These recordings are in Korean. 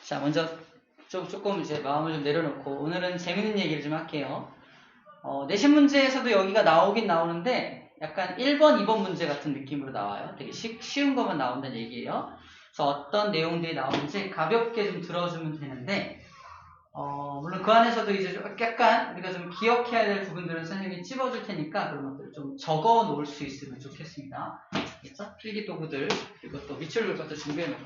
자, 먼저 조금 이제 마음을 좀 내려놓고 오늘은 재밌는 얘기를 좀 할게요. 내신 문제에서도 여기가 나오긴 나오는데 약간 1번, 2번 문제 같은 느낌으로 나와요. 되게 쉬운 것만 나온다는 얘기예요. 그래서 어떤 내용들이 나오는지 가볍게 좀 들어주면 되는데 물론 그 안에서도 이제 약간 우리가 좀 기억해야 될 부분들은 선생님이 찝어줄 테니까 그런 것들을 좀 적어 놓을 수 있으면 좋겠습니다. 그렇죠? 필기도구들 그리고 또 밑줄 볼 것도 준비해놓고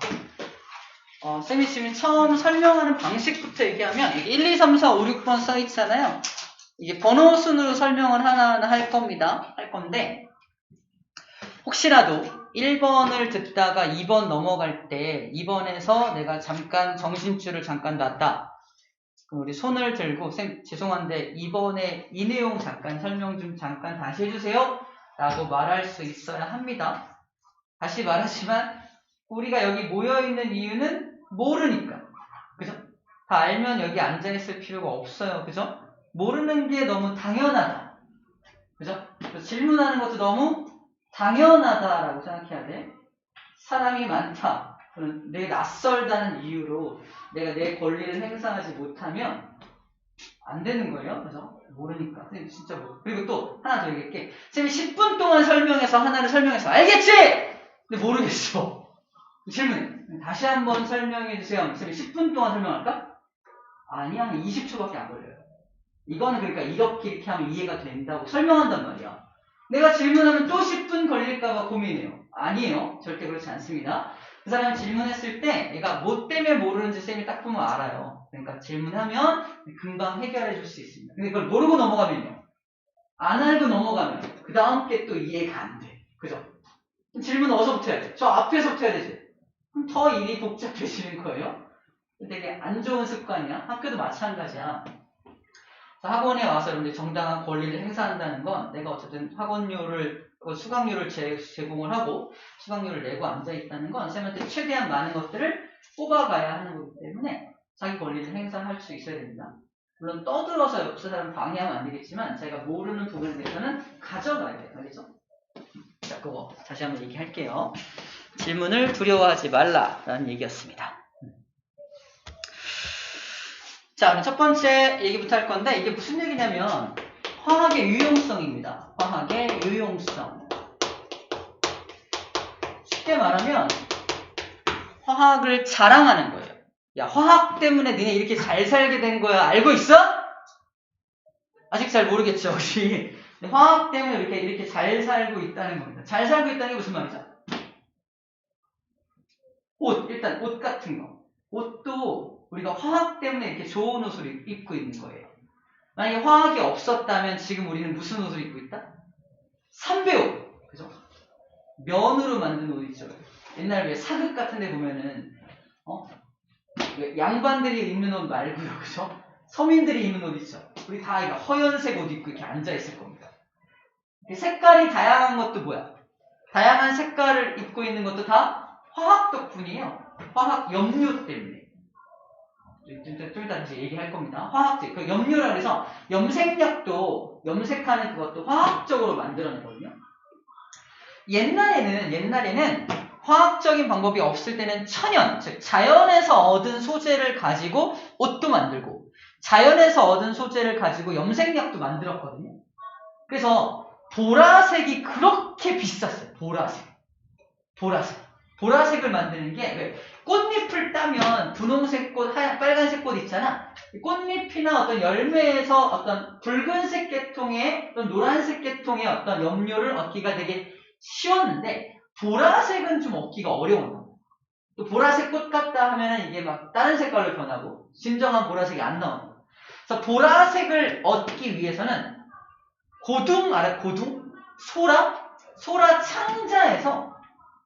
쌤이 지금 처음 설명하는 방식부터 얘기하면 1, 2, 3, 4, 5, 6번 써있잖아요. 이게 번호 순으로 설명을 하나하나 할 겁니다. 할 건데 혹시라도 1번을 듣다가 2번 넘어갈 때 2번에서 내가 잠깐 정신줄을 잠깐 놨다. 그럼 우리 손을 들고 쌤 죄송한데 2번에 이 내용 잠깐 설명 좀 잠깐 다시 해주세요. 라고 말할 수 있어야 합니다. 다시 말하지만 우리가 여기 모여있는 이유는 모르니까. 그죠? 다 알면 여기 앉아있을 필요가 없어요. 그죠? 모르는 게 너무 당연하다. 그죠? 질문하는 것도 너무 당연하다라고 생각해야 돼. 사람이 많다. 내 낯설다는 이유로 내가 내 권리를 행사하지 못하면 안 되는 거예요. 그죠? 모르니까. 선생님 진짜 모르. 그리고 또 하나 더 얘기할게. 선생님이 10분 동안 설명해서 하나를 설명해서 알겠지? 근데 모르겠어. 질문. 다시 한번 설명해 주세요. 선생님이 10분 동안 설명할까? 아니야. 20초밖에 안 걸려요. 이거는 그러니까 이렇게 하면 이해가 된다고 설명한단 말이야. 내가 질문하면 또 10분 걸릴까봐 고민해요. 아니에요. 절대 그렇지 않습니다. 그 사람이 질문했을 때 얘가 뭐 때문에 모르는지 쌤이 딱 보면 알아요. 그러니까 질문하면 금방 해결해 줄 수 있습니다. 근데 그걸 모르고 넘어가면요. 안 알고 넘어가면 그 다음 게 또 이해가 안 돼. 그죠? 질문 어디서부터 해야 돼? 저 앞에서부터 해야 되지. 그럼 더 일이 복잡해지는 거예요. 되게 안 좋은 습관이야. 학교도 마찬가지야. 학원에 와서 여러분들이 정당한 권리를 행사한다는 건 내가 어쨌든 학원료를 수강료를 제공을 하고 수강료를 내고 앉아있다는 건 쌤한테 최대한 많은 것들을 뽑아가야 하는 거기 때문에 자기 권리를 행사할 수 있어야 됩니다. 물론 떠들어서 옆 사람 방해하면 안 되겠지만 제가 모르는 부분에 대해서는 가져가야 돼요. 알겠죠? 자, 그거 다시 한번 얘기할게요. 질문을 두려워하지 말라라는 얘기였습니다. 자, 그럼 첫 번째 얘기부터 할 건데 이게 무슨 얘기냐면 화학의 유용성입니다. 화학의 유용성. 쉽게 말하면 화학을 자랑하는 거예요. 야, 화학 때문에 니네 이렇게 잘 살게 된 거야. 알고 있어? 아직 잘 모르겠죠, 혹시. 화학 때문에 이렇게 잘 살고 있다는 겁니다. 잘 살고 있다는 게 무슨 말이죠? 일단 옷 같은 거. 옷도 우리가 화학 때문에 이렇게 좋은 옷을 입고 있는 거예요. 만약에 화학이 없었다면 지금 우리는 무슨 옷을 입고 있다? 삼배옷. 그죠? 면으로 만든 옷 있죠. 옛날 왜 사극 같은 데 보면은 양반들이 입는 옷 말고요. 그죠? 서민들이 입는 옷 있죠. 우리 다 이거 허연색 옷 입고 이렇게 앉아 있을 겁니다. 색깔이 다양한 것도 뭐야? 다양한 색깔을 입고 있는 것도 다 화학 덕분이에요. 화학 염료 때문에. 좀 이따 다시 얘기할 겁니다. 화학제, 그 염료라 그래서 염색약도 염색하는 그것도 화학적으로 만들어내거든요. 옛날에는 화학적인 방법이 없을 때는 천연, 즉 자연에서 얻은 소재를 가지고 옷도 만들고 자연에서 얻은 소재를 가지고 염색약도 만들었거든요. 그래서 보라색이 그렇게 비쌌어요. 보라색을 만드는 게 왜? 꽃잎을 따면 분홍색 꽃, 빨간색 꽃 있잖아. 꽃잎이나 어떤 열매에서 어떤 붉은색 계통의 어떤 노란색 계통의 어떤 염료를 얻기가 되게 쉬웠는데 보라색은 좀 얻기가 어려운 거야. 또 보라색 꽃 같다 하면은 이게 막 다른 색깔로 변하고 진정한 보라색이 안 나오는 거야. 그래서 보라색을 얻기 위해서는 고둥 알아? 고둥? 소라 창자에서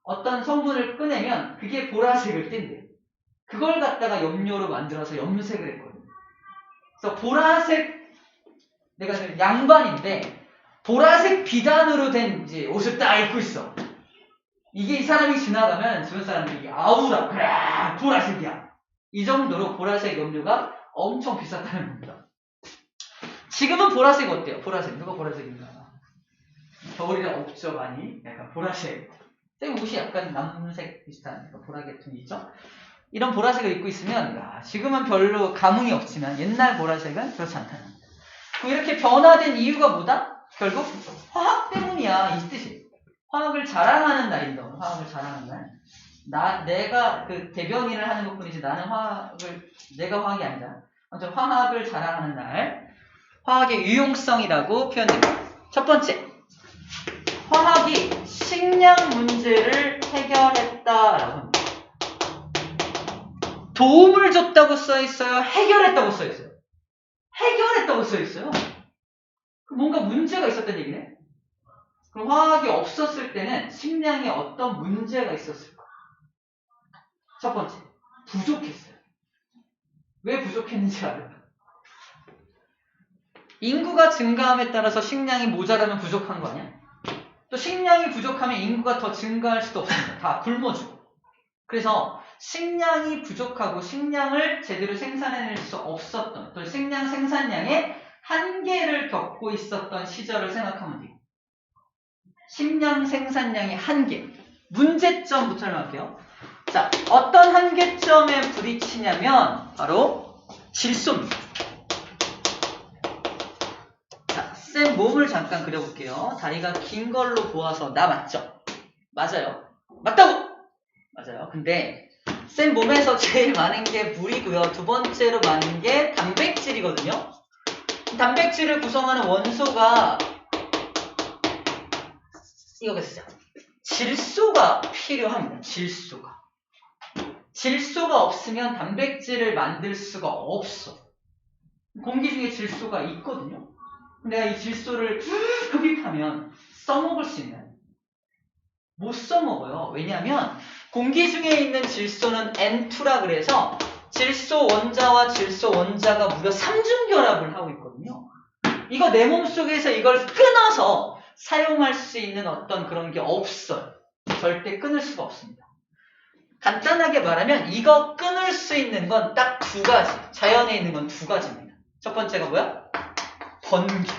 어떤 성분을 꺼내면 그게 보라색을 띈대요. 그걸 갖다가 염료로 만들어서 염색을 했거든요. 그래서 보라색, 내가 지금 양반인데 보라색 비단으로 된 이제 옷을 딱 입고 있어. 이게 이 사람이 지나가면 주변 사람들이 아우라, 그래, 보라색이야. 이 정도로 보라색 염료가 엄청 비쌌다는 겁니다. 지금은 보라색 어때요? 보라색. 누가 보라색인가? 겨울이라 없죠, 많이. 약간 보라색. 쌤 옷이 약간 남색 비슷한 보라 계통이 있죠? 이런 보라색을 입고 있으면 야, 지금은 별로 감흥이 없지만 옛날 보라색은 그렇지 않다는 거야. 그럼 이렇게 변화된 이유가 뭐다? 결국 화학 때문이야 이 뜻이. 화학을 자랑하는 날인다. 화학을 자랑하는 날. 내가 그 대변인을 하는 것뿐이지 내가 화학이 아니다. 아무튼 화학을 자랑하는 날. 화학의 유용성이라고 표현됩니다. 첫 번째, 화학이 식량 문제를 해결했다라고 합니다. 도움을 줬다고 써있어요? 해결했다고 써있어요? 해결했다고 써있어요. 뭔가 문제가 있었던 얘기네. 그럼 화학이 없었을 때는 식량에 어떤 문제가 있었을까? 첫 번째, 부족했어요. 왜 부족했는지 알아요? 인구가 증가함에 따라서 식량이 모자라면 부족한 거 아니야? 또 식량이 부족하면 인구가 더 증가할 수도 없습니다. 다 굶어 죽어. 그래서 식량이 부족하고 식량을 제대로 생산해낼 수 없었던, 또 식량 생산량의 한계를 겪고 있었던 시절을 생각하면 돼요. 식량 생산량의 한계. 문제점부터 설명할게요. 자, 어떤 한계점에 부딪히냐면 바로 질소입니다. 자, 쌤 몸을 잠깐 그려볼게요. 다리가 긴 걸로 보아서 나 맞죠? 맞아요. 맞다고! 맞아요. 근데 쌤 몸에서 제일 많은 게 물이고요. 두 번째로 많은 게 단백질이거든요. 단백질을 구성하는 원소가 이거겠어요. 질소가 필요합니다. 질소가 없으면 단백질을 만들 수가 없어. 공기 중에 질소가 있거든요. 내가 이 질소를 흡입하면 써먹을 수 있나요? 못 써먹어요. 왜냐하면 공기 중에 있는 질소는 N2라 그래서 질소 원자와 질소 원자가 무려 3중결합을 하고 있거든요. 이거 내 몸속에서 이걸 끊어서 사용할 수 있는 어떤 그런 게 없어요. 절대 끊을 수가 없습니다. 간단하게 말하면 이거 끊을 수 있는 건 딱 두 가지. 자연에 있는 건 두 가지입니다. 첫 번째가 뭐야? 번개.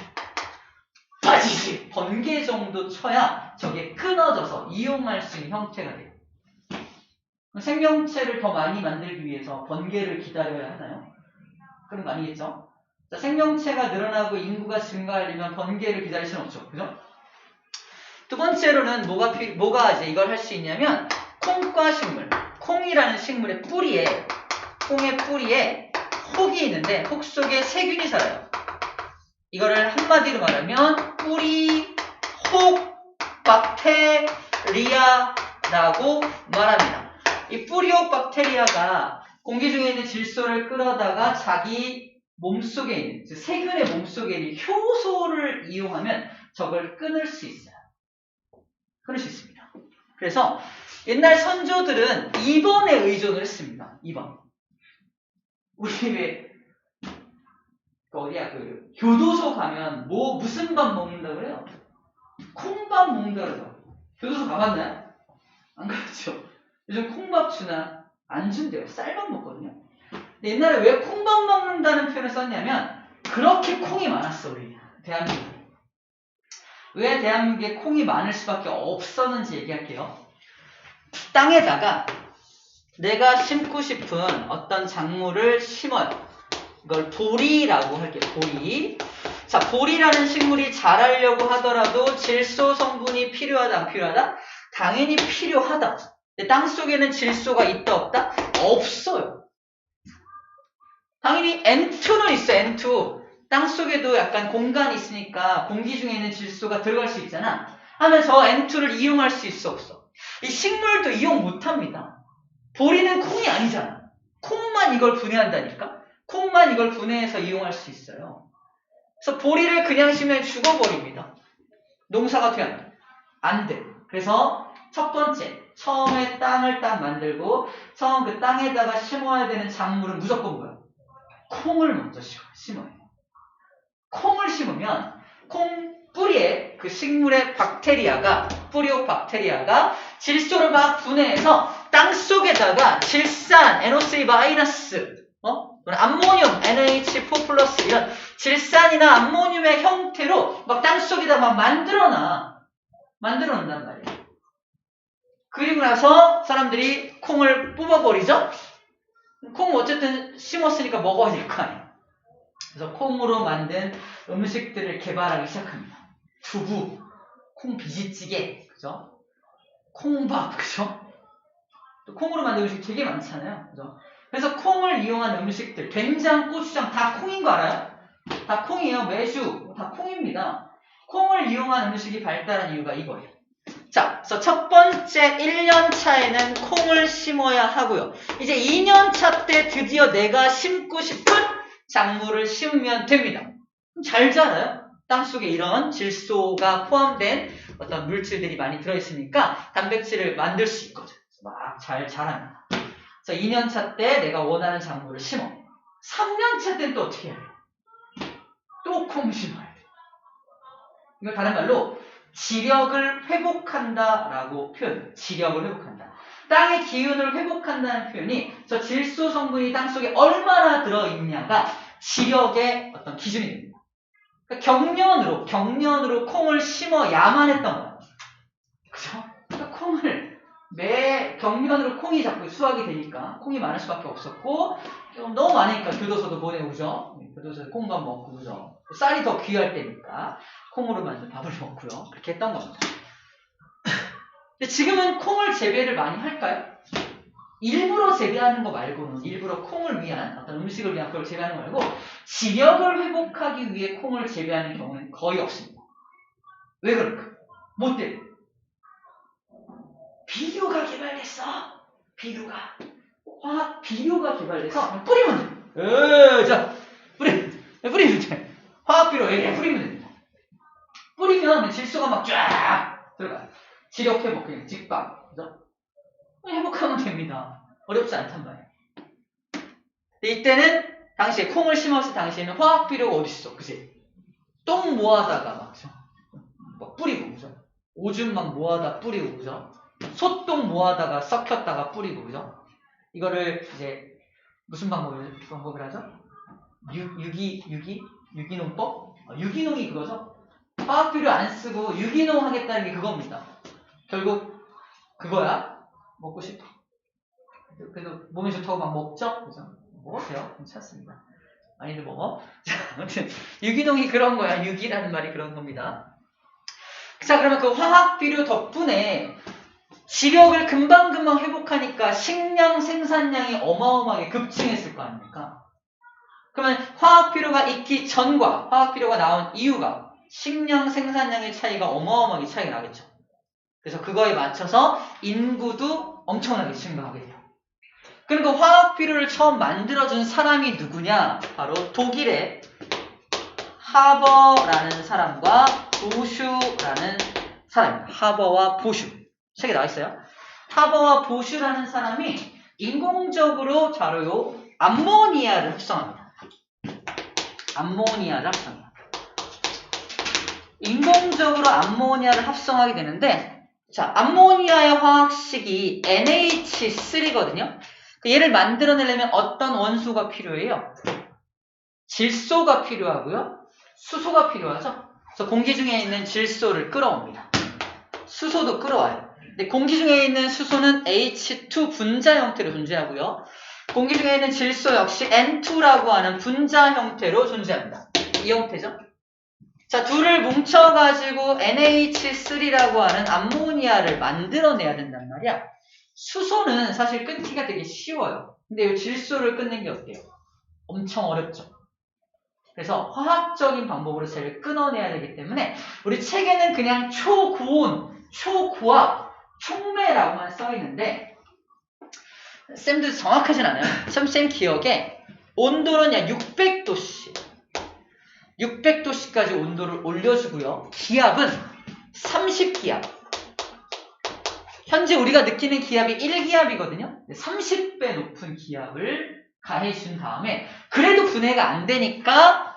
빠지지. 번개 정도 쳐야 저게 끊어져서 이용할 수 있는 형태가 돼요. 생명체를 더 많이 만들기 위해서 번개를 기다려야 하나요? 그런 거 아니겠죠? 자, 생명체가 늘어나고 인구가 증가하려면 번개를 기다릴 수는 없죠. 그죠? 두 번째로는 뭐가 이제 이걸 할 수 있냐면 콩과 식물. 콩이라는 식물의 뿌리에, 콩의 뿌리에 혹이 있는데 혹 속에 세균이 살아요. 이거를 한마디로 말하면 뿌리 혹 박테리아라고 말합니다. 이 뿌리 혹 박테리아가 공기 중에 있는 질소를 끌어다가 자기 몸속에 있는, 즉 세균의 몸속에 있는 효소를 이용하면 저걸 끊을 수 있어요. 끊을 수 있습니다. 그래서 옛날 선조들은 2번에 의존을 했습니다. 2번. 우리 왜 어디야 교도소 가면 무슨 밥 먹는다 그래요? 콩밥 먹는다 그러죠. 교도소 가봤나요? 안 가봤죠. 요즘 콩밥 주나? 안 준대요. 쌀밥 먹거든요. 근데 옛날에 왜 콩밥 먹는다는 표현을 썼냐면 그렇게 콩이 많았어 우리 대한민국에. 왜 대한민국에 콩이 많을 수밖에 없었는지 얘기할게요. 땅에다가 내가 심고 싶은 어떤 작물을 심어요. 이걸 보리라고 할게요. 보리. 자, 보리라는 식물이 자라려고 하더라도 질소 성분이 필요하다, 안 필요하다? 당연히 필요하다. 근데 땅 속에는 질소가 있다, 없다? 없어요. 당연히 N2는 있어요, N2. 땅 속에도 약간 공간이 있으니까 공기 중에 있는 질소가 들어갈 수 있잖아. 하면 저 N2를 이용할 수 있어, 없어? 이 식물도 이용 못 합니다. 보리는 콩이 아니잖아. 콩만 이걸 분해한다니까? 콩만 이걸 분해해서 이용할 수 있어요. 그래서 보리를 그냥 심으면 죽어버립니다. 농사가 되면 안 돼. 그래서 첫 번째, 처음에 땅을 딱 만들고 처음 그 땅에다가 심어야 되는 작물은 무조건 뭐야? 콩을 먼저 심어요. 콩을 심으면 콩 뿌리에 그 식물의 박테리아가, 뿌리옥 박테리아가 질소를 막 분해해서 땅 속에다가 질산, NO3 마이너스, 암모늄, NH4+, 이런 질산이나 암모늄의 형태로 막 땅 속에다 막 만들어놓는단 말이에요. 그리고 나서 사람들이 콩을 뽑아버리죠? 콩 어쨌든 심었으니까 먹어야 될 거 아니에요. 그래서 콩으로 만든 음식들을 개발하기 시작합니다. 두부, 콩 비지찌개, 그죠? 콩밥, 그죠? 또 콩으로 만든 음식 되게 많잖아요. 그죠? 그래서 콩을 이용한 음식들, 된장, 고추장 다 콩인 거 알아요? 다 콩이에요. 매주 다 콩입니다. 콩을 이용한 음식이 발달한 이유가 이거예요. 자, 그래서 첫 번째 1년 차에는 콩을 심어야 하고요. 이제 2년 차 때 드디어 내가 심고 싶은 작물을 심으면 됩니다. 잘 자라요. 땅속에 이런 질소가 포함된 어떤 물질들이 많이 들어있으니까 단백질을 만들 수 있거든. 막 잘 자랍니다. 그래서 2년 차 때 내가 원하는 작물을 심어. 3년 차 때는 또 어떻게 해야 돼? 또 콩 심어야 돼. 이걸 다른 말로 지력을 회복한다라고 표현해요. 지력을 회복한다. 땅의 기운을 회복한다는 표현이 저 질소 성분이 땅속에 얼마나 들어있냐가 지력의 어떤 기준이 됩니다. 그러니까 경련으로 콩을 심어야만 했던 거예요. 그죠? 그러니까 콩을 매 경련으로 콩이 자꾸 수확이 되니까 콩이 많을 수밖에 없었고 너무 많으니까 교도소도 보내고 그죠? 교도소에 콩밥 먹고 그죠? 쌀이 더 귀할 때니까 콩으로 만든 밥을 먹고요. 그렇게 했던 겁니다. 근데 지금은 콩을 재배를 많이 할까요? 일부러 재배하는 거 말고는 일부러 콩을 위한 어떤 음식을 위한 그걸 재배하는 거 말고 지력을 회복하기 위해 콩을 재배하는 경우는 거의 없습니다. 왜 그럴까? 뭐 때문에? 비료가 개발됐어. 비료가. 화학 비료가 개발돼서 뿌리면 돼. 자, 뿌리면 돼. 화학 비료 뿌리면 됩니다. 뿌리면 질소가 막 쫙 들어가요. 지력 회복, 그냥 직방. 그죠? 회복하면 됩니다. 어렵지 않단 말이에요. 근데 이때는 당시에 콩을 심었을 당시에는 화학 비료가 어딨어, 그지? 똥 모아다가 막 뿌리고, 그죠? 오줌 막 모아다 뿌리고, 그죠? 소똥 모아다가 썩혔다가 뿌리고, 그죠? 이거를 이제 무슨 방법을 하죠? 유기농법? 유기농이 그거죠? 화학 비료 안 쓰고 유기농 하겠다는 게 그겁니다. 결국 그거야. 먹고 싶어. 그래도 몸에 좋다고 막 먹죠? 그죠? 먹어도 돼요. 괜찮습니다. 많이들 먹어. 자, 아무튼 유기농이 그런 거야. 유기라는 말이 그런 겁니다. 자, 그러면 그 화학 비료 덕분에 지력을 금방금방 회복하니까 식량 생산량이 어마어마하게 급증했을 거 아닙니까? 그러면 화학 비료가 있기 전과 화학 비료가 나온 이유가 식량 생산량의 차이가 어마어마하게 차이가 나겠죠. 그래서 그거에 맞춰서 인구도 엄청나게 증가하게 돼요. 그리고 화학 비료를 처음 만들어준 사람이 누구냐? 바로 독일의 하버라는 사람과 보슈라는 사람입니다. 하버와 보슈. 책에 나와 있어요. 하버와 보슈라는 사람이 인공적으로 자료 암모니아를 합성합니다. 암모니아를 합성합니다. 인공적으로 암모니아를 합성하게 되는데, 자, 암모니아의 화학식이 NH3거든요. 얘를 만들어내려면 어떤 원소가 필요해요? 질소가 필요하고요. 수소가 필요하죠. 그래서 공기 중에 있는 질소를 끌어옵니다. 수소도 끌어와요. 근데 공기 중에 있는 수소는 H2 분자 형태로 존재하고요. 공기 중에 있는 질소 역시 N2라고 하는 분자 형태로 존재합니다. 이 형태죠. 자, 둘을 뭉쳐가지고 NH3라고 하는 암모니아를 만들어내야 된단 말이야. 수소는 사실 끊기가 되게 쉬워요. 근데 이 질소를 끊는 게 어때요? 엄청 어렵죠. 그래서 화학적인 방법으로 쟤를 끊어내야 되기 때문에 우리 책에는 그냥 초고온, 초고압, 촉매라고만 써있는데 쌤도 정확하진 않아요. 쌤 기억에 온도는 약 600도씨 600도씨까지 온도를 올려주고요. 기압은 30기압. 현재 우리가 느끼는 기압이 1기압이거든요. 30배 높은 기압을 가해준 다음에 그래도 분해가 안 되니까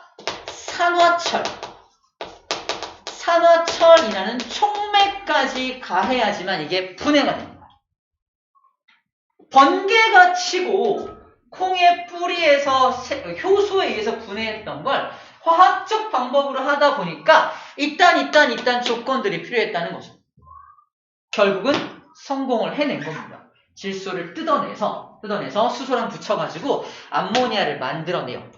산화철이라는 촉매까지 가해야지만 이게 분해가 됩니다. 번개가 치고 콩의 뿌리에서 효소에 의해서 분해했던 걸 화학적 방법으로 하다 보니까 이딴 조건들이 필요했다는 거죠. 결국은 성공을 해낸 겁니다. 질소를 뜯어내서 뜯어내서 수소랑 붙여가지고 암모니아를 만들어내요.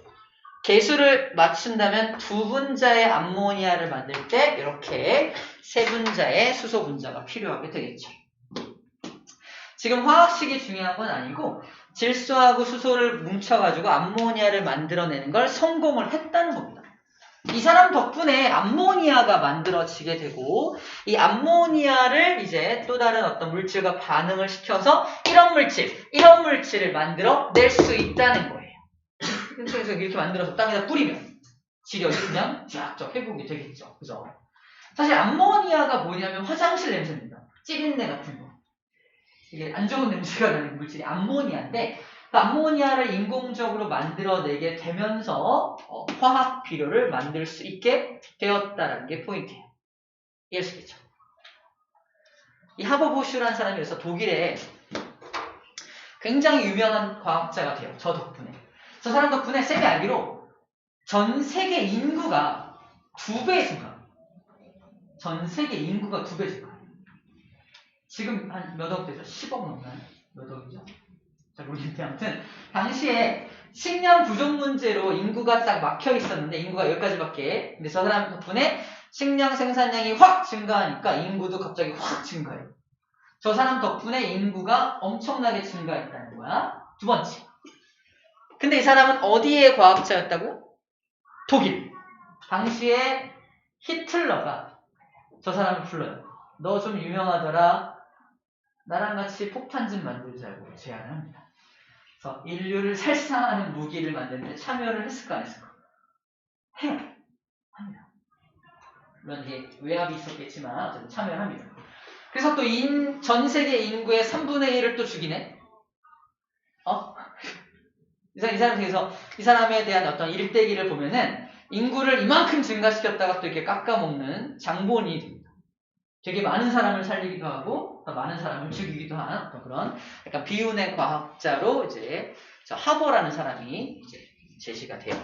개수를 맞춘다면 두 분자의 암모니아를 만들 때 이렇게 세 분자의 수소 분자가 필요하게 되겠죠. 지금 화학식이 중요한 건 아니고 질소하고 수소를 뭉쳐가지고 암모니아를 만들어내는 걸 성공을 했다는 겁니다. 이 사람 덕분에 암모니아가 만들어지게 되고 이 암모니아를 이제 또 다른 어떤 물질과 반응을 시켜서 이런 물질을 만들어낼 수 있다는 거예요. 그래서 이렇게 만들어서 땅에다 뿌리면 지려 있으면 쫙쫙 회복이 되겠죠. 그죠? 사실 암모니아가 뭐냐면 화장실 냄새입니다. 찌린내 같은 거. 이게 안 좋은 냄새가 나는 물질이 암모니아인데 그 암모니아를 인공적으로 만들어내게 되면서 화학 비료를 만들 수 있게 되었다는 게 포인트예요. 이해하시겠죠? 이 하버보슈라는 사람이 그래서 독일에 굉장히 유명한 과학자가 돼요. 저 덕분에. 저 사람 덕분에 쌤이 알기로 전 세계 인구가 2배 증가. 전 세계 인구가 2배 증가. 지금 한 몇 억 되죠? 10억 넘나요? 몇 억이죠? 잘 모르겠는데 아무튼 당시에 식량 부족 문제로 인구가 딱 막혀 있었는데 인구가 여기까지밖에. 근데 저 사람 덕분에 식량 생산량이 확 증가하니까 인구도 갑자기 확 증가해요. 저 사람 덕분에 인구가 엄청나게 증가했다는 거야. 두 번째. 근데 이 사람은 어디의 과학자였다고? 독일. 당시에 히틀러가 저 사람을 불러요. 너 좀 유명하더라. 나랑 같이 폭탄 좀 만들자고 제안을 합니다. 그래서 인류를 살상하는 무기를 만드는데 참여를 했을까 안 했을까? 해요. 합니다. 물론 이게 외압이 있었겠지만 어쨌든 참여를 합니다. 그래서 또 전 세계 인구의 3분의 1을 또 죽이네? 이 사람에 대한 어떤 일대기를 보면은 인구를 이만큼 증가시켰다가 또 이렇게 깎아먹는 장본인이 됩니다. 되게 많은 사람을 살리기도 하고 또 많은 사람을 죽이기도 하는 어떤 그런 약간 비운의 과학자로 이제 저 하버라는 사람이 이제 제시가 돼요.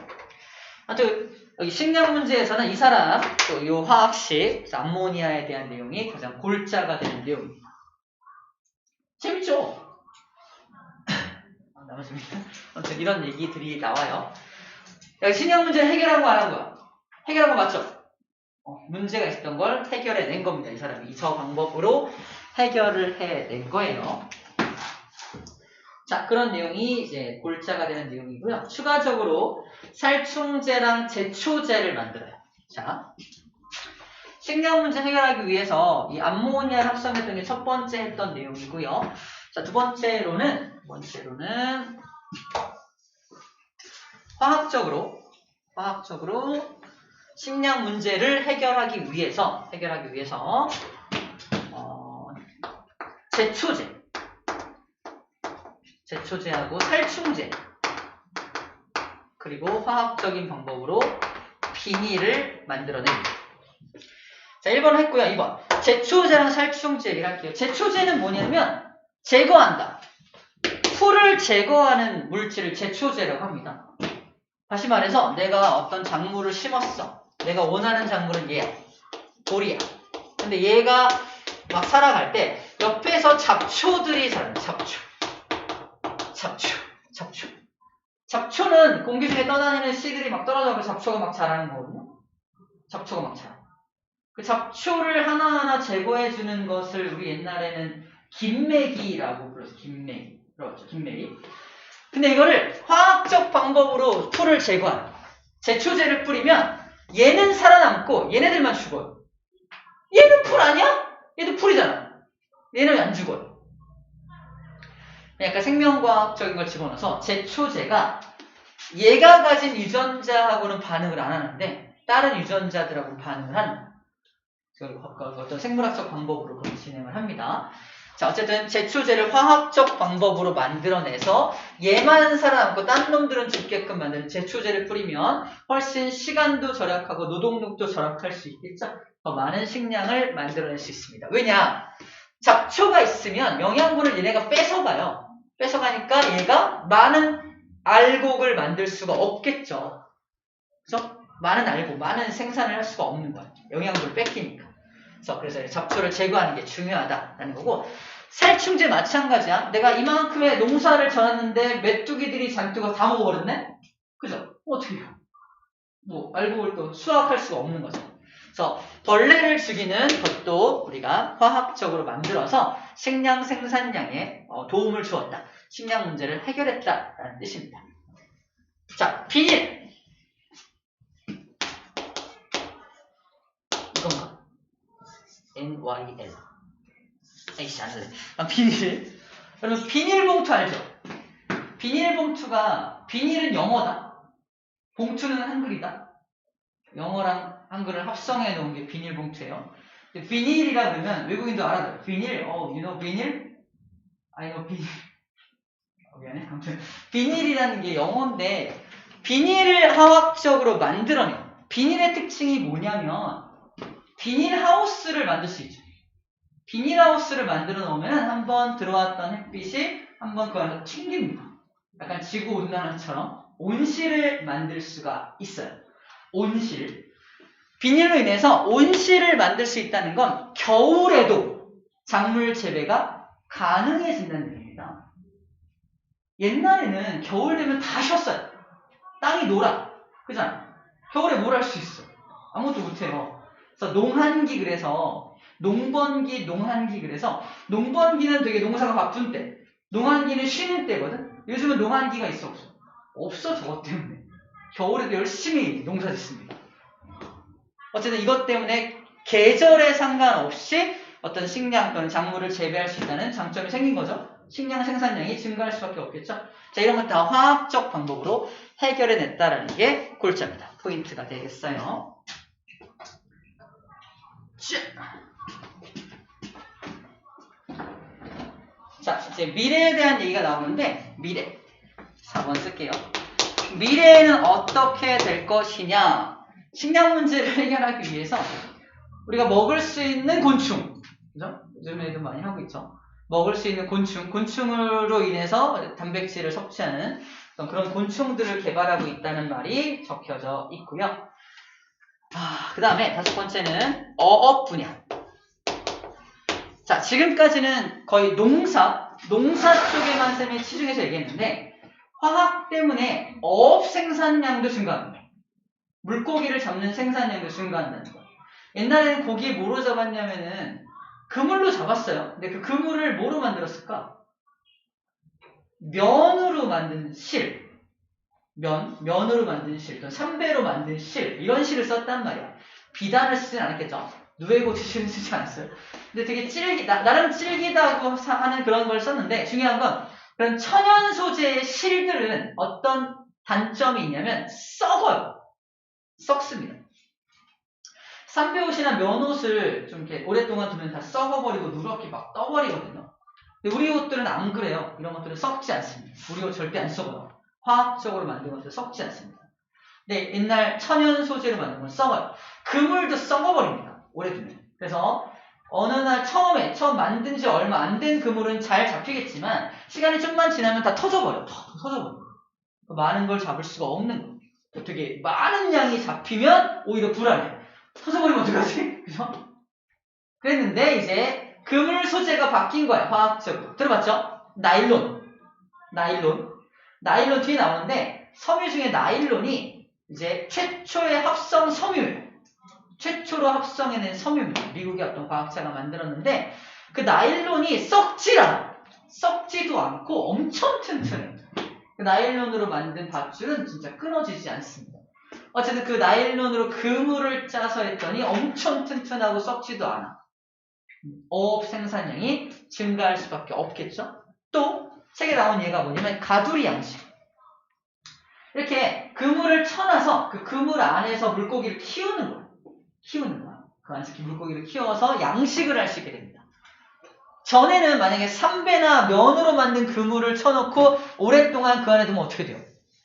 아무튼 여기 식량 문제에서는 이 사람 또 요 화학식 암모니아에 대한 내용이 가장 골자가 되는 내용입니다. 재밌죠? 나머지입니다. 아무튼 이런 얘기들이 나와요. 식량 문제를 해결한 거 안 한 거야? 해결한 거 맞죠? 문제가 있었던 걸 해결해낸 겁니다. 이 사람이 저 방법으로 해결을 해낸 거예요. 자, 그런 내용이 이제 골자가 되는 내용이고요. 추가적으로 살충제랑 제초제를 만들어요. 자, 식량 문제 해결하기 위해서 이 암모니아를 합성했던 게 첫 번째 했던 내용이고요. 자, 두 번째로는 화학적으로 식량 문제를 해결하기 위해서 제초제하고 살충제 그리고 화학적인 방법으로 비닐을 만들어냅니다. 자, 1번 했고요. 2번 제초제랑 살충제 얘기를 할게요. 제초제는 뭐냐면 제거한다. 풀을 제거하는 물질을 제초제라고 합니다. 다시 말해서 내가 어떤 작물을 심었어. 내가 원하는 작물은 얘야. 돌이야. 근데 얘가 막 살아갈 때 옆에서 잡초들이 자라요. 잡초는 공기 중에 떠다니는 씨들이 막 떨어져서 잡초가 막 자라는 거거든요. 잡초가 막 자라. 그 잡초를 하나하나 제거해주는 것을 우리 옛날에는 김매기라고 불렀어요. 김매기. 근데 이거를 화학적 방법으로 풀을 제거하는 제초제를 뿌리면 얘는 살아남고 얘네들만 죽어요. 얘는 풀 아니야? 얘도 풀이잖아. 얘는 안 죽어요. 약간 생명과학적인 걸 집어넣어서 제초제가 얘가 가진 유전자하고는 반응을 안 하는데 다른 유전자들하고 반응을 하는 어떤 생물학적 방법으로 그렇게 진행을 합니다. 자, 어쨌든 제초제를 화학적 방법으로 만들어내서 얘만 살아남고 딴 놈들은 죽게끔 만드는 제초제를 뿌리면 훨씬 시간도 절약하고 노동력도 절약할 수 있겠죠? 더 많은 식량을 만들어낼 수 있습니다. 왜냐? 잡초가 있으면 영양분을 얘네가 뺏어가요. 뺏어가니까 얘가 많은 알곡을 만들 수가 없겠죠. 그래서 많은 생산을 할 수가 없는 거예요. 영양분을 뺏기니까. 그래서 잡초를 제거하는 게 중요하다라는 거고, 살충제 마찬가지야. 내가 이만큼의 농사를 져놨는데 메뚜기들이 잔뜩 다 먹어버렸네? 그죠? 어떻게 해요? 뭐 알고 볼 또 수확할 수가 없는 거죠. 그래서 벌레를 죽이는 것도 우리가 화학적으로 만들어서 식량 생산량에 도움을 주었다. 식량 문제를 해결했다라는 뜻입니다. 자, 비닐. 이건가? NYL. 에이씨, 안 할래. 비닐. 여러분, 비닐봉투 알죠? 비닐은 영어다. 봉투는 한글이다. 영어랑 한글을 합성해 놓은 게 비닐봉투예요. 비닐이라 그러면 외국인도 알아들어요. 비닐, you know 비닐? I know 비닐. 미안해. 아무튼 비닐이라는 게 영어인데 비닐을 화학적으로 만들어내요. 비닐의 특징이 뭐냐면 비닐하우스를 만들 수 있죠. 비닐하우스를 만들어 놓으면 한번 들어왔던 햇빛이 한번 그 안에서 튕깁니다. 약간 지구온난화처럼 온실을 만들 수가 있어요. 온실. 비닐로 인해서 온실을 만들 수 있다는 건 겨울에도 작물 재배가 가능해진다는 얘기입니다. 옛날에는 겨울 되면 다 쉬었어요. 땅이 놀아. 그잖아. 겨울에 뭘 할 수 있어? 아무것도 못해요. 그래서 농한기 그래서 농번기, 농한기 그래서 농번기는 되게 농사가 바쁜 때, 농한기는 쉬는 때거든. 요즘은 농한기가 있어 없어? 없어 저것 때문에. 겨울에도 열심히 농사 짓습니다. 어쨌든 이것 때문에 계절에 상관없이 어떤 식량 또는 작물을 재배할 수 있다는 장점이 생긴 거죠. 식량 생산량이 증가할 수밖에 없겠죠. 자, 이런 건 다 화학적 방법으로 해결해냈다라는 게 골자입니다. 포인트가 되겠어요. 자, 이제 미래에 대한 얘기가 나오는데 미래 4번 쓸게요. 미래에는 어떻게 될 것이냐? 식량 문제를 해결하기 위해서 우리가 먹을 수 있는 곤충, 그죠? 요즘에도 많이 하고 있죠. 먹을 수 있는 곤충으로 인해서 단백질을 섭취하는 그런 곤충들을 개발하고 있다는 말이 적혀져 있고요. 그 다음에 5번째는 어업 분야. 자, 지금까지는 거의 농사 쪽에만 쌤이 치중해서 얘기했는데 화학 때문에 어업 생산량도 증가합니다. 물고기를 잡는 생산량도 증가한다는 거예요. 옛날에는 고기 뭐로 잡았냐면은 그물로 잡았어요. 근데 그 그물을 뭐로 만들었을까? 면으로 만든 실. 면으로 만든 실, 또 삼배로 만든 실, 이런 실을 썼단 말이야. 비단을 쓰진 않았겠죠? 누에고치 실을 쓰지 않았어요. 근데 되게 나름 질기다고 하는 그런 걸 썼는데, 중요한 건 그런 천연 소재의 실들은 어떤 단점이 있냐면 썩어요. 썩습니다. 삼배옷이나 면옷을 좀 이렇게 오랫동안 두면 다 썩어버리고 누렇게 막 떠버리거든요. 근데 우리 옷들은 안 그래요. 이런 것들은 썩지 않습니다. 우리 옷 절대 안 썩어요. 화학적으로 만든 것들 썩지 않습니다. 근데 옛날 천연 소재로 만든 건 썩어요. 그물도 썩어버립니다. 오래 두면. 그래서 어느 날 처음 만든 지 얼마 안 된 그물은 잘 잡히겠지만 시간이 좀만 지나면 다 터져버려요. 터져버려요. 많은 걸 잡을 수가 없는 거예요. 되게 많은 양이 잡히면 오히려 불안해. 터져버리면 어떡하지? 그죠? 그랬는데 이제 그물 소재가 바뀐 거야. 화학적으로. 들어봤죠? 나일론 뒤에 나오는데 섬유 중에 나일론이 이제 최초의 합성 섬유예요. 최초로 합성해낸 섬유입니다. 미국의 어떤 과학자가 만들었는데 그 나일론이 썩지도 않고 엄청 튼튼해요. 그 나일론으로 만든 밧줄은 진짜 끊어지지 않습니다. 어쨌든 그 나일론으로 그물을 짜서 했더니 엄청 튼튼하고 썩지도 않아. 어업 생산량이 증가할 수밖에 없겠죠. 또 책에 나온 예가 뭐냐면 가두리 양식. 이렇게 그물을 쳐놔서 그 그물 안에서 물고기를 키우는 거야. 그 안에서 물고기를 키워서 양식을 할 수 있게 됩니다. 전에는 만약에 삼배나 면으로 만든 그물을 쳐놓고 오랫동안 그 안에 두면 어떻게 돼요?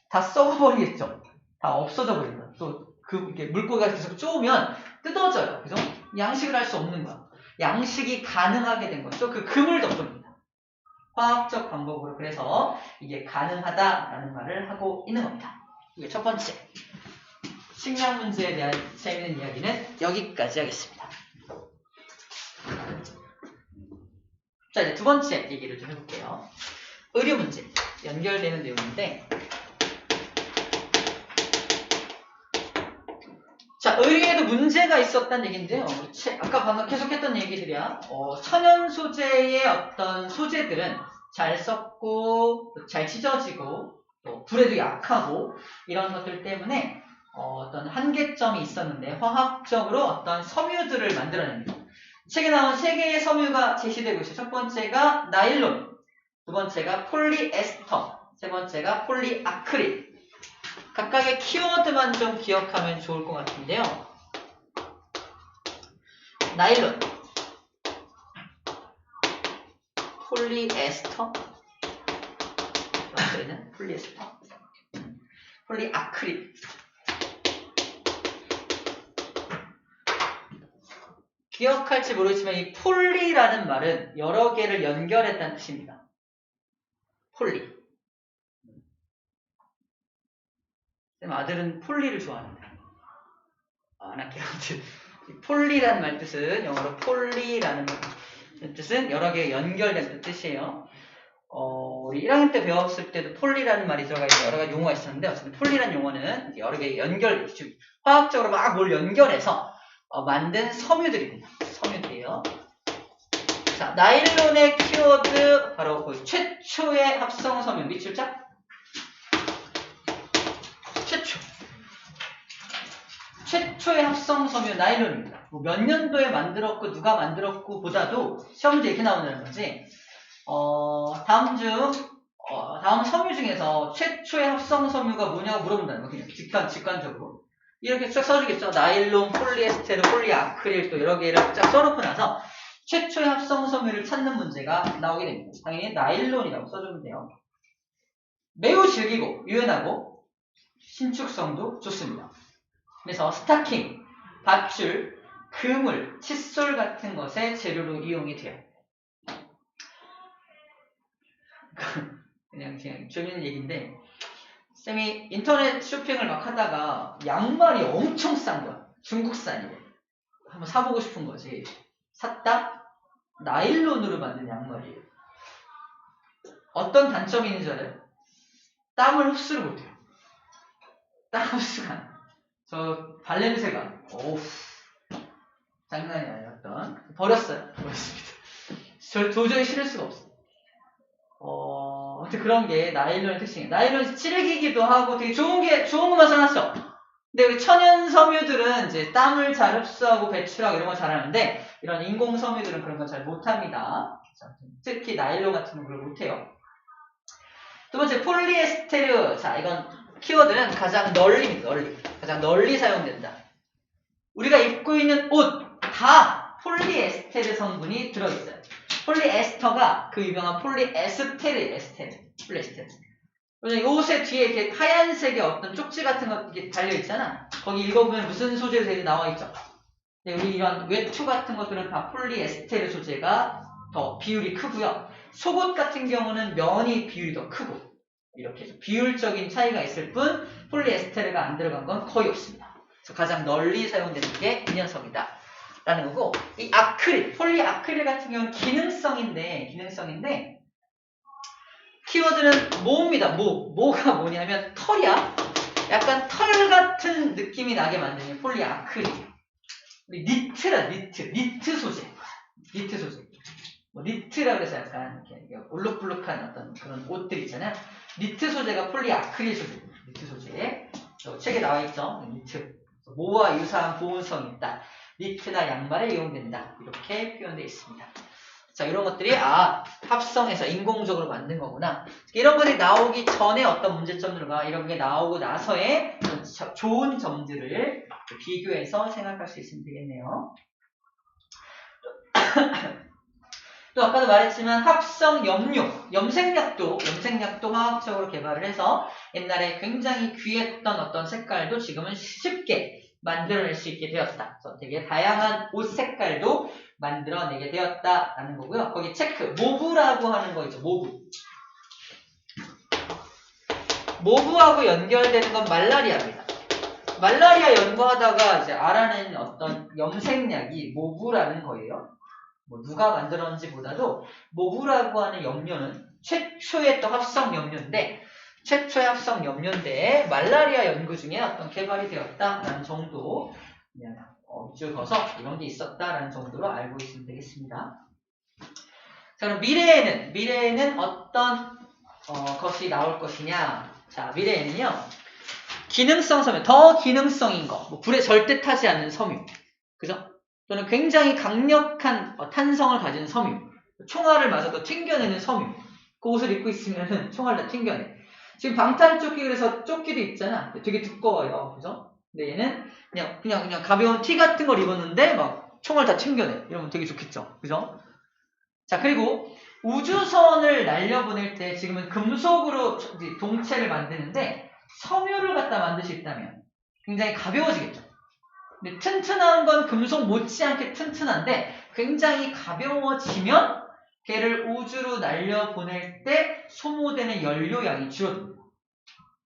다 썩어버리겠죠. 다 없어져 버립니다. 또 이렇게 물고기가 계속 쪼으면 뜯어져요. 그죠? 양식을 할 수 없는 거야. 양식이 가능하게 된 거죠. 그 그물 덕분입니다. 화학적 방법으로 그래서 이게 가능하다라는 말을 하고 있는 겁니다. 이게 첫 번째. 식량 문제에 대한 재미있는 이야기는 여기까지 하겠습니다. 자, 이제 두 번째 얘기를 좀 해볼게요. 의료 문제. 연결되는 내용인데, 자, 의료에도 문제가 있었다는 얘기인데요. 아까 방금 계속했던 얘기들이야. 천연 소재의 어떤 소재들은 잘 썩고, 잘 찢어지고, 또 불에도 약하고, 이런 것들 때문에 어떤 한계점이 있었는데, 화학적으로 어떤 섬유들을 만들어냅니다. 책에 나온 세 개의 섬유가 제시되고 있어요. 첫 번째가 나일론, 두 번째가 폴리에스터, 세 번째가 폴리아크릴. 각각의 키워드만 좀 기억하면 좋을 것 같은데요. 나일론, 폴리에스터, 폴리에스터, 폴리아크릴. 기억할지 모르겠지만 이 폴리라는 말은 여러 개를 연결했다는 뜻입니다. 폴리. 쌤 아들은 폴리를 좋아하는데 안 할게요. 폴리라는 말 뜻은 영어로 폴리라는 뜻은 여러 개 연결된 뜻이에요. 우리 1학년 때 배웠을 때도 폴리라는 말이 들어가 있는 여러 가지 용어가 있었는데 어쨌든 폴리라는 용어는 여러 개 연결, 화학적으로 막 뭘 연결해서 만든 섬유들입니다. 섬유들이에요. 자, 나일론의 키워드 바로 그 최초의 합성 섬유 밑줄자 최초의 합성 섬유 나일론입니다. 뭐 몇 년도에 만들었고 누가 만들었고 보다도 시험 문제 이렇게 나오는 거지. 다음 섬유 중에서 최초의 합성 섬유가 뭐냐고 물어본다는 거. 그냥 직관적으로. 이렇게 쭉 써주겠죠. 나일론, 폴리에스테르, 폴리아크릴 또 여러 개를 쫙 써놓고 나서 최초의 합성 섬유를 찾는 문제가 나오게 됩니다. 당연히 나일론이라고 써주면 돼요. 매우 질기고 유연하고 신축성도 좋습니다. 그래서 스타킹, 밧줄, 그물, 칫솔 같은 것의 재료로 이용이 돼요. 그냥 재밌는 얘기인데 쌤이 인터넷 쇼핑을 막 하다가 양말이 엄청 싼 거야. 중국산이래. 한번 사보고 싶은 거지. 샀다? 나일론으로 만든 양말이에요. 어떤 단점이 있는 줄 알아요? 땀을 흡수를 못해요. 땀 흡수가 안 돼요. 저 발냄새가 어우 장난이 아니었던 버렸어요. 버렸습니다. 저 도저히 실을 수가 없어요. 아무튼 그런 게 나일론의 특징이에요. 나일론이 찌르기기도 하고 되게 좋은 것만 써놨어. 근데 우리 천연 섬유들은 이제 땀을 잘 흡수하고 배출하고 이런 걸 잘하는데 이런 인공 섬유들은 그런 걸 잘 못합니다. 특히 나일론 같은 건 그걸 못해요. 두 번째 폴리에스테르. 자, 이건 키워드는 가장 널리입니다. 가장 널리 사용된다. 우리가 입고 있는 옷 다 폴리에스테르 성분이 들어있어요. 폴리에스터가 그 유명한 폴리에스테르. 폴리에스테르. 이 옷의 뒤에 이렇게 하얀색의 어떤 쪽지 같은 거 이렇게 달려있잖아. 거기 읽어보면 무슨 소재로 되게 나와있죠. 우리 이런 외투 같은 것들은 다 폴리에스테르 소재가 더 비율이 크고요. 속옷 같은 경우는 면이 비율이 더 크고 이렇게 비율적인 차이가 있을 뿐 폴리에스테르가 안 들어간 건 거의 없습니다. 그래서 가장 널리 사용되는 게 이 녀석이다 라는 거고, 이 아크릴, 폴리아크릴 같은 경우는 기능성인데 키워드는 모입니다. 모가 뭐냐면 털이야. 약간 털 같은 느낌이 나게 만드는 게 폴리아크릴. 니트라 니트 소재. 니트라 그래서 약간 이렇게 울룩불룩한 어떤 그런 옷들 있잖아요. 니트 소재가 폴리아크릴 소재입니다. 니트 소재. 책에 나와 있죠. 니트. 모와 유사한 보온성이 있다. 니트나 양말에 이용된다. 이렇게 표현되어 있습니다. 자, 이런 것들이 합성해서 인공적으로 만든 거구나. 이런 것들이 나오기 전에 어떤 문제점들과 이런 게 나오고 나서의 좋은 점들을 비교해서 생각할 수 있으면 되겠네요. 또 아까도 말했지만 합성 염료, 염색약도 화학적으로 개발을 해서 옛날에 굉장히 귀했던 어떤 색깔도 지금은 쉽게 만들어낼 수 있게 되었다. 그래서 되게 다양한 옷 색깔도 만들어내게 되었다라는 거고요. 거기 체크, 모브라고 하는 거 있죠. 모브하고 연결되는 건 말라리아입니다. 말라리아 연구하다가 이제 알아낸 어떤 염색약이 모브라는 거예요. 뭐 누가 만들었는지보다도 모브라고 하는 염료는 최초의 또 합성 염료인데 최초의 합성 염료인데 말라리아 연구 중에 어떤 개발이 되었다라는 정도 그냥 밑줄 그어서 이런 게 있었다라는 정도로 알고 있으면 되겠습니다. 자, 그럼 미래에는 어떤 것이 나올 것이냐? 자, 미래에는요. 기능성 섬유, 더 기능성인 거, 뭐 불에 절대 타지 않는 섬유, 그죠? 또는 굉장히 강력한 탄성을 가진 섬유, 총알을 맞아도 튕겨내는 섬유. 그 옷을 입고 있으면은 총알 다 튕겨내. 지금 방탄조끼 그래서 조끼도 있잖아. 되게 두꺼워요, 그죠? 근데 얘는 그냥 가벼운 티 같은 걸 입었는데 막 총알 다 튕겨내. 이러면 되게 좋겠죠, 그죠? 자, 그리고 우주선을 날려보낼 때 지금은 금속으로 동체를 만드는데 섬유를 갖다 만들 수 있다면 굉장히 가벼워지겠죠. 근데 튼튼한 건 금속 못지않게 튼튼한데 굉장히 가벼워지면 걔를 우주로 날려보낼 때 소모되는 연료량이 줄어듭니다.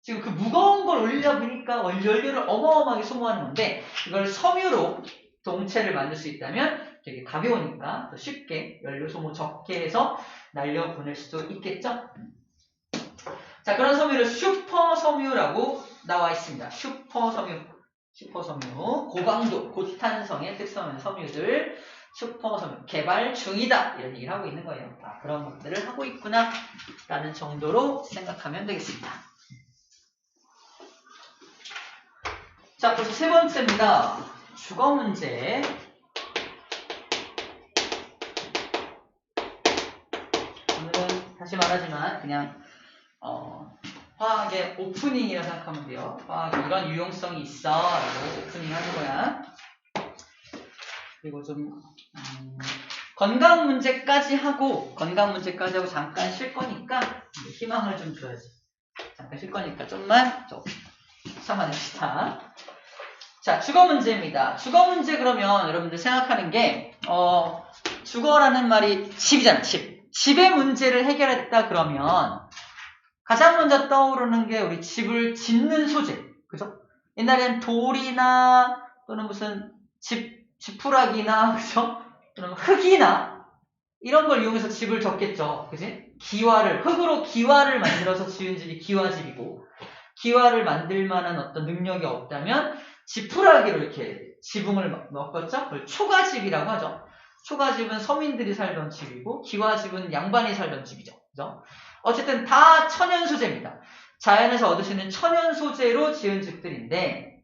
지금 그 무거운 걸 올려보니까 연료를 어마어마하게 소모하는 건데 이걸 섬유로 동체를 만들 수 있다면 되게 가벼우니까 더 쉽게 연료 소모 적게 해서 날려보낼 수도 있겠죠? 자, 그런 섬유를 슈퍼 섬유라고 나와 있습니다. 슈퍼 섬유, 고강도, 고탄성의 특성의 섬유들, 슈퍼 섬유, 개발 중이다. 이런 얘기를 하고 있는 거예요. 아, 그런 것들을 하고 있구나. 라는 정도로 생각하면 되겠습니다. 자, 벌써 세 번째입니다. 주거 문제. 오늘은 다시 말하지만 그냥 화학의 오프닝이라고 생각하면 돼요. 화학이 이런 유용성이 있어 라고 오프닝 하는 거야. 그리고 좀 건강 문제까지 하고 잠깐 쉴 거니까 희망을 좀 줘야지. 잠깐 쉴 거니까 좀만 참아냅시다. 자, 주거 문제입니다. 주거 문제 그러면 여러분들 생각하는 게 주거라는 말이 집이잖아. 집의 문제를 해결했다 그러면 가장 먼저 떠오르는 게 우리 집을 짓는 소재. 그죠? 옛날엔 돌이나 또는 무슨 지푸라기나 그죠? 또는 흙이나 이런 걸 이용해서 집을 졌겠죠. 그지? 흙으로 기와를 만들어서 지은 집이 기와집이고 기와를 만들 만한 어떤 능력이 없다면 지푸라기로 이렇게 지붕을 먹었죠? 그걸 초가집이라고 하죠. 초가집은 서민들이 살던 집이고 기와집은 양반이 살던 집이죠. 그죠? 어쨌든 다 천연 소재입니다. 자연에서 얻을 수 있는 천연 소재로 지은 집들인데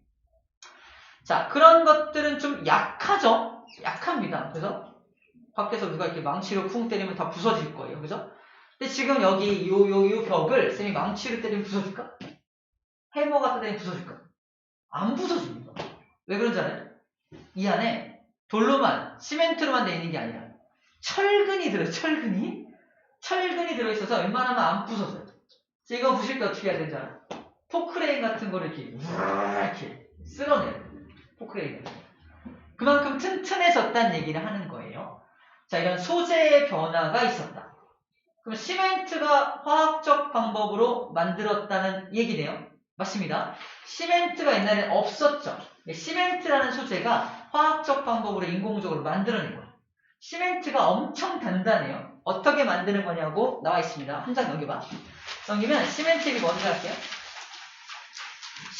자, 그런 것들은 좀 약하죠? 약합니다. 그래서 밖에서 누가 이렇게 망치로 쿵 때리면 다 부서질 거예요. 그죠? 근데 지금 여기 요 벽을 쌤이 망치로 때리면 부서질까? 해머 갖다 대면 부서질까? 안 부서집니다. 왜 그런지 알아요? 이 안에 돌로만, 시멘트로만 되어 있는 게 아니라 철근이 들어요. 철근이 들어있어서 웬만하면 안 부서져요. 이거 부실 때 어떻게 해야 되는지 알아요? 포크레인 같은 거를 이렇게 쓸어내요. 포크레인. 그만큼 튼튼해졌다는 얘기를 하는 거예요. 자, 이런 소재의 변화가 있었다. 그럼 시멘트가 화학적 방법으로 만들었다는 얘기네요. 맞습니다. 시멘트가 옛날에는 없었죠. 시멘트라는 소재가 화학적 방법으로 인공적으로 만들어낸 거예요. 시멘트가 엄청 단단해요. 어떻게 만드는 거냐고 나와 있습니다. 한 장 넘겨봐. 넘기면 시멘트 잎이 뭔지 할게요.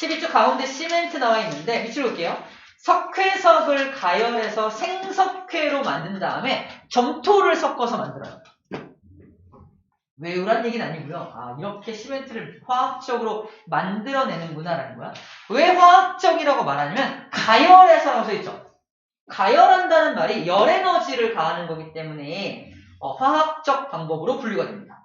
12쪽 가운데 시멘트 나와 있는데 밑줄 볼게요. 석회석을 가열해서 생석회로 만든 다음에 점토를 섞어서 만들어요. 외우란 얘기는 아니고요. 아, 이렇게 시멘트를 화학적으로 만들어내는구나 라는 거야. 왜 화학적이라고 말하냐면 가열해서라고 써있죠. 가열한다는 말이 열에너지를 가하는 거기 때문에 화학적 방법으로 분류가 됩니다.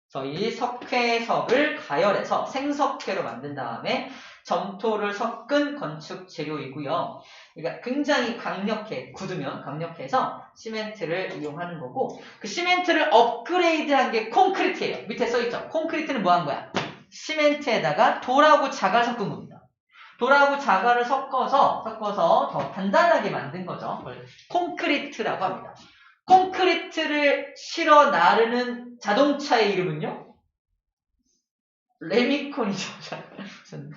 저희 석회석을 가열해서 생석회로 만든 다음에 점토를 섞은 건축 재료이고요. 그러니까 굉장히 강력해, 굳으면 강력해서 시멘트를 이용하는 거고 그 시멘트를 업그레이드한 게 콘크리트예요. 밑에 써있죠. 콘크리트는 뭐 한 거야? 시멘트에다가 돌하고 자갈 섞은 겁니다. 돌하고 자갈을 섞어서 더 단단하게 만든 거죠. 그걸 콘크리트라고 합니다. 콘크리트를 실어 나르는 자동차의 이름은요? 레미콘이죠. 무슨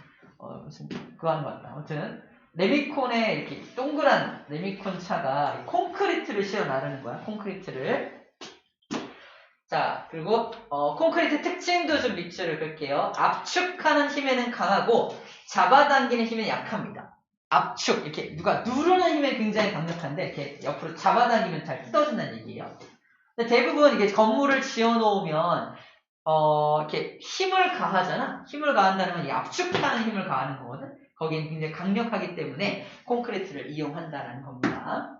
그거 하는 것 같다. 아무튼 레미콘에 이렇게 동그란 레미콘 차가 콘크리트를 실어 나르는 거야. 콘크리트를. 자, 그리고 콘크리트 특징도 좀 밑줄을 긋게요. 압축하는 힘에는 강하고 잡아당기는 힘에는 약합니다. 압축, 이렇게 누가 누르는 힘에 굉장히 강력한데 이렇게 옆으로 잡아당기면 잘 뜯어진다는 얘기예요. 근데 대부분 이게 건물을 지어놓으면 이렇게 힘을 가하잖아. 힘을 가한다는 건 이 압축하는 힘을 가하는 거거든. 거기는 굉장히 강력하기 때문에 콘크리트를 이용한다는 겁니다.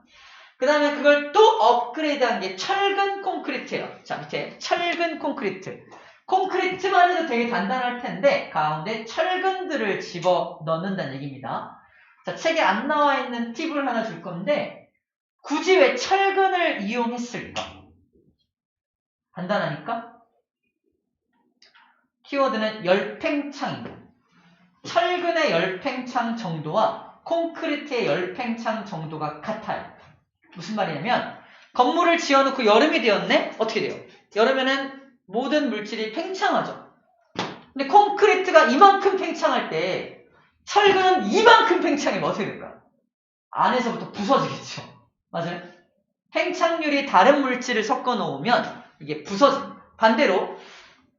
그 다음에 그걸 또 업그레이드한 게 철근 콘크리트예요. 자, 밑에 철근 콘크리트. 콘크리트만 해도 되게 단단할 텐데 가운데 철근들을 집어 넣는다는 얘기입니다. 자, 책에 안 나와 있는 팁을 하나 줄 건데 굳이 왜 철근을 이용했을까? 간단하니까? 키워드는 열팽창입니다. 철근의 열팽창 정도와 콘크리트의 열팽창 정도가 같아요. 무슨 말이냐면 건물을 지어놓고 여름이 되었네? 어떻게 돼요? 여름에는 모든 물질이 팽창하죠. 근데 콘크리트가 이만큼 팽창할 때 철근은 이만큼 팽창하면 어떻게 될까요? 안에서부터 부서지겠죠. 맞아요? 팽창률이 다른 물질을 섞어 놓으면 이게 부서집니다. 반대로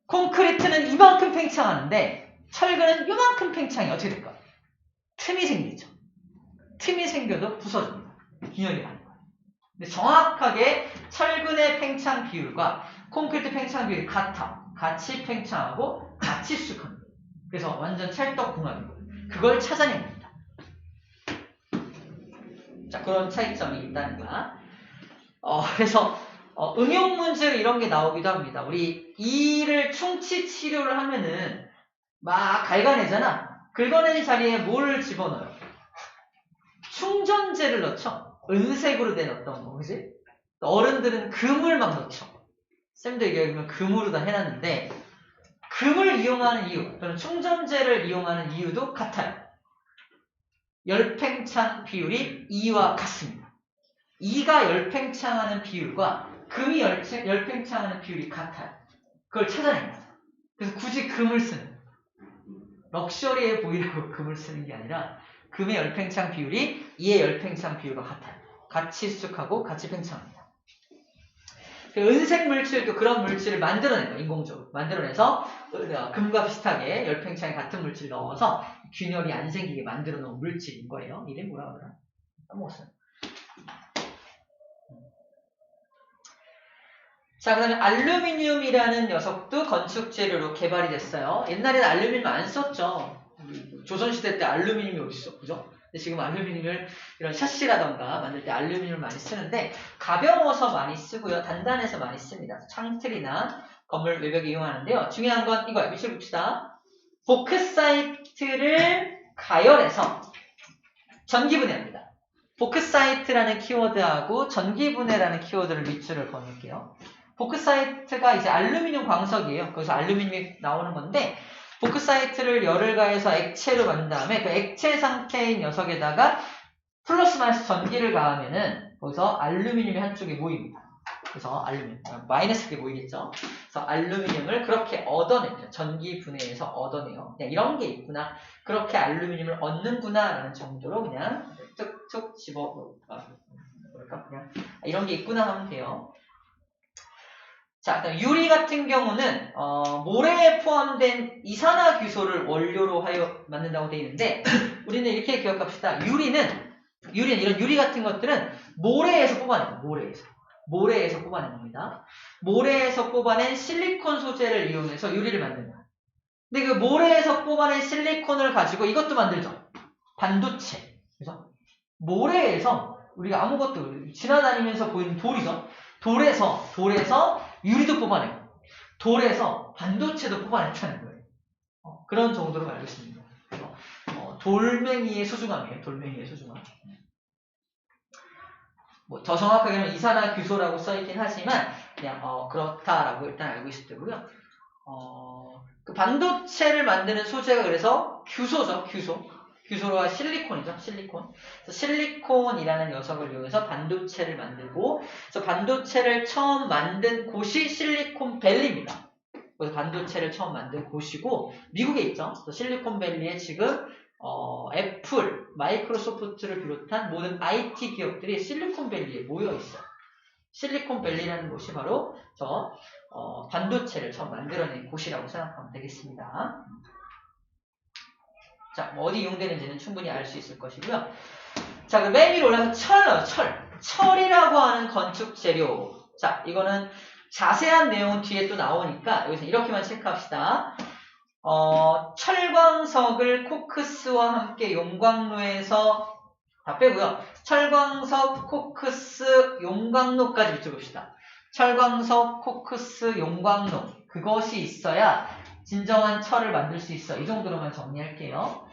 콘크리트는 이만큼 팽창하는데 철근은 이만큼 팽창이 어떻게 될까? 틈이 생기죠. 틈이 생겨도 부서집니다. 균열이 나는 거예요. 근데 정확하게 철근의 팽창 비율과 콘크리트 팽창 비율이 같아. 같이 팽창하고 같이 수축합니다. 그래서 완전 찰떡궁합인 거예요. 그걸 찾아낸 겁니다. 자, 그런 차이점이 있다는 거야. 그래서 응용 문제로 이런 게 나오기도 합니다. 우리 이를 충치 치료를 하면은 막 갉아내잖아. 긁어내는 자리에 뭘 집어넣어요? 충전재를 넣죠. 은색으로 된 어떤 거, 그지? 어른들은 금을 막 넣죠. 쌤도 얘기하면 금으로 다 해놨는데 금을 이용하는 이유 또는 충전재를 이용하는 이유도 같아요. 열팽창 비율이 2와 같습니다. 2가 열팽창하는 비율과 금이 열팽창하는 비율이 같아요. 그걸 찾아냅니다. 그래서 굳이 금을 쓰는 럭셔리해 보이려고 금을 쓰는 게 아니라 금의 열팽창 비율이 2의 열팽창 비율과 같아요. 같이 수축하고 같이 팽창합니다. 은색 물질도 그런 물질을 만들어낸 거예요. 인공적으로 만들어내서 금과 비슷하게 열팽창이 같은 물질을 넣어서 균열이 안 생기게 만들어 놓은 물질인 거예요. 이름이 뭐라 그러나? 까먹었어요. 자, 그 다음에 알루미늄이라는 녀석도 건축 재료로 개발이 됐어요. 옛날에는 알루미늄 안 썼죠. 조선시대 때 알루미늄이 어딨어, 그죠? 근데 지금 알루미늄을 이런 샤시라던가 만들 때 알루미늄을 많이 쓰는데 가벼워서 많이 쓰고요. 단단해서 많이 씁니다. 창틀이나 건물 외벽에 이용하는데요. 중요한 건 이거예요. 밑줄 봅시다. 보크사이트를 가열해서 전기분해합니다. 보크사이트라는 키워드하고 전기분해라는 키워드를 밑줄을 그어놓을게요. 보크사이트가 이제 알루미늄 광석이에요. 거기서 알루미늄이 나오는 건데 보크사이트를 열을 가해서 액체로 만든 다음에 그 액체 상태인 녀석에다가 플러스 마이너스 전기를 가하면은 거기서 알루미늄이 한쪽에 모입니다. 그래서 알루미늄 마이너스게 모이겠죠. 그래서 알루미늄을 그렇게 얻어냅니다. 전기 분해에서 얻어내요. 그냥 이런 게 있구나. 그렇게 알루미늄을 얻는구나라는 정도로 그냥 툭툭 그냥 이런 게 있구나 하면 돼요. 자, 유리 같은 경우는 모래에 포함된 이산화규소를 원료로 하여 만든다고 되어 있는데 우리는 이렇게 기억합시다. 유리는 이런 유리 같은 것들은 모래에서 뽑아내요. 모래에서 뽑아낸 겁니다. 모래에서 뽑아낸 실리콘 소재를 이용해서 유리를 만듭니다. 근데 그 모래에서 뽑아낸 실리콘을 가지고 이것도 만들죠. 반도체. 그래서 모래에서 우리가 아무것도 지나다니면서 보이는 돌이죠. 돌에서 유리도 뽑아내고 돌에서 반도체도 뽑아냈다는 거예요. 그런 정도로 알고 있습니다. 돌멩이의 소중함이에요. 돌멩이의 소중함. 뭐 더 정확하게는 이산화규소라고 써있긴 하지만 그냥 그렇다라고 일단 알고 있을 때고요. 그 반도체를 만드는 소재가 그래서 규소죠. 규소가 실리콘이죠. 그래서 실리콘이라는 녀석을 이용해서 반도체를 만들고, 그래서 반도체를 처음 만든 곳이 실리콘밸리입니다. 그래서 반도체를 처음 만든 곳이고 미국에 있죠. 그래서 실리콘밸리에 지금 애플, 마이크로소프트를 비롯한 모든 IT 기업들이 실리콘밸리에 모여 있어요. 실리콘밸리라는 곳이 바로 저 반도체를 처음 만들어낸 곳이라고 생각하면 되겠습니다. 자, 어디 이용되는지는 충분히 알 수 있을 것이고요. 자, 그 맨 위로 올라가서 철이라고 하는 건축 재료. 자, 이거는 자세한 내용은 뒤에 또 나오니까 여기서 이렇게만 체크합시다. 철광석을 코크스와 함께 용광로에서 다 빼고요. 철광석, 코크스, 용광로까지 비춰봅시다. 철광석, 코크스, 용광로. 그것이 있어야 진정한 철을 만들 수 있어. 이 정도로만 정리할게요.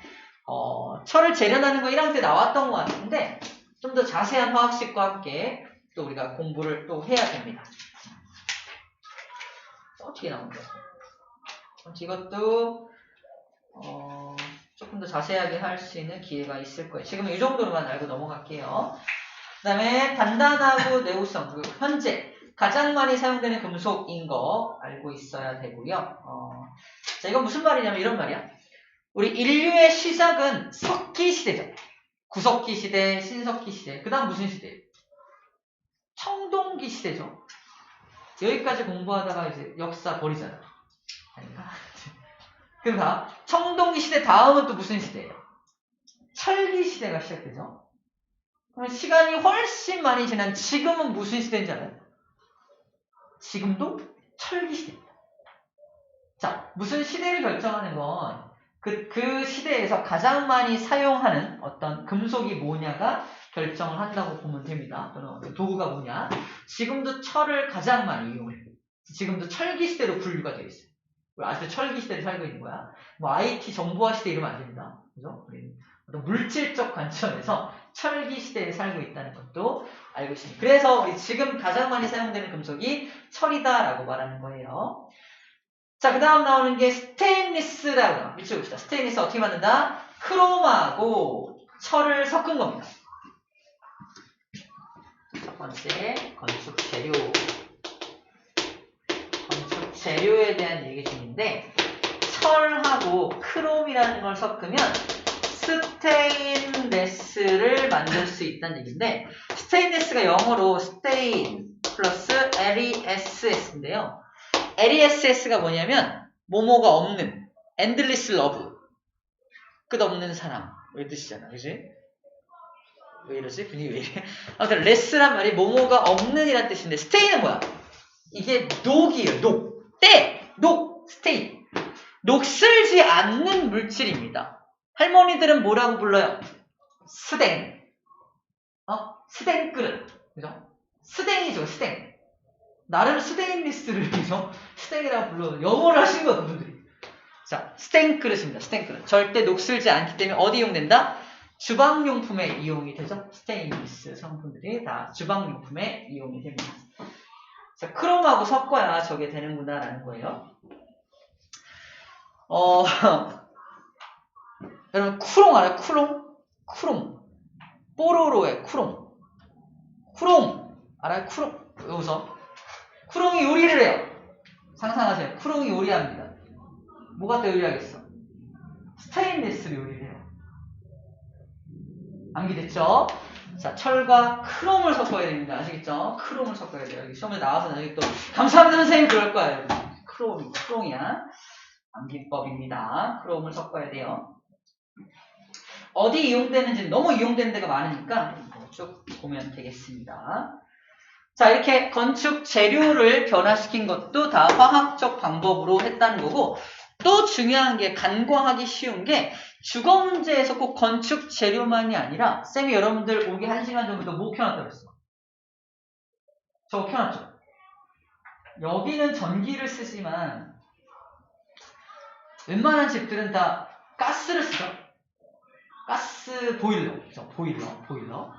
철을 재련하는 거 1학년 때 나왔던 것 같은데 좀 더 자세한 화학식과 함께 또 우리가 공부를 또 해야 됩니다. 어떻게 나온다? 이것도 조금 더 자세하게 할 수 있는 기회가 있을 거예요. 지금은 이 정도로만 알고 넘어갈게요. 그 다음에 단단하고 내구성, 현재 가장 많이 사용되는 금속인 거 알고 있어야 되고요. 자, 이건 무슨 말이냐면 이런 말이야. 우리 인류의 시작은 석기 시대죠. 구석기 시대, 신석기 시대. 그 다음 무슨 시대예요? 청동기 시대죠. 여기까지 공부하다가 이제 역사 버리잖아. 아닌가? 그러니까 청동기 시대 다음은 또 무슨 시대예요? 철기 시대가 시작되죠. 그럼 시간이 훨씬 많이 지난 지금은 무슨 시대인지 알아요? 지금도 철기 시대입니다. 자, 무슨 시대를 결정하는 건 그 시대에서 가장 많이 사용하는 어떤 금속이 뭐냐가 결정을 한다고 보면 됩니다. 또는 도구가 뭐냐. 지금도 철을 가장 많이 이용해요. 지금도 철기 시대로 분류가 되어 있어요. 아직도 철기 시대를 살고 있는 거야. 뭐 IT 정보화 시대 이러면 안 됩니다. 그죠? 어떤 물질적 관점에서 철기 시대에 살고 있다는 것도 알고 있습니다. 그래서 우리 지금 가장 많이 사용되는 금속이 철이다라고 말하는 거예요. 자, 그 다음 나오는 게 스테인리스라고 나와요. 미쳐봅시다. 스테인리스 어떻게 만든다? 크롬하고 철을 섞은 겁니다. 첫 번째, 건축 재료. 건축 재료에 대한 얘기 중인데, 철하고 크롬이라는 걸 섞으면 스테인레스를 만들 수 있다는 얘기인데, 스테인레스가 영어로 스테인 플러스 LESS인데요. LESS가 뭐냐면 뭐뭐가 없는, endless love, 끝없는 사랑 이 뜻이잖아. 그치? 왜 이러지? 분위기 왜 이래? 아무튼 less란 말이 뭐뭐가 없는 이란 뜻인데 stay는 뭐야? 이게 녹이에요. 녹, stay. 녹슬지 않는 물질입니다. 할머니들은 뭐라고 불러요? 스댕. 스댕 그릇. 그죠? 스댕이죠, 스댕. 나름 스테인리스를 그죠? 스탱이라고 불러 영어를 하신 거야 그분들이. 자, 스탱 그릇입니다. 스탱 그릇. 절대 녹슬지 않기 때문에 어디 이용된다? 주방용품에 이용이 되죠. 스테인리스 성분들이 다 주방용품에 이용이 됩니다. 자, 크롬하고 섞어야 저게 되는구나라는 거예요. 여러분 쿠롱 알아요? 쿠롱. 뽀로로의 쿠롱 알아요? 쿠롱. 여기서 쿠롱이 요리를 해요. 상상하세요. 쿠롱이 요리합니다. 뭐 갖다 요리하겠어? 스테인리스를 요리를 해요. 암기됐죠? 자, 철과 크롬을 섞어야 됩니다. 아시겠죠? 크롬을 섞어야 돼요. 여기 시험에 나와서 나중에 또 감사합니다 선생님 그럴 거예요. 크롬이야. 암기법입니다. 크롬을 섞어야 돼요. 어디 이용되는지 너무 이용되는 데가 많으니까 쭉 보면 되겠습니다. 자, 이렇게 건축 재료를 변화시킨 것도 다 화학적 방법으로 했다는 거고, 또 중요한 게 간과하기 쉬운 게 주거 문제에서 꼭 건축 재료만이 아니라 쌤이 여러분들 오기 1시간 전부터 뭐 켜놨다고 했어? 저거 켜놨죠? 여기는 전기를 쓰지만 웬만한 집들은 다 가스를 쓰죠? 가스 보일러. 그죠? 보일러.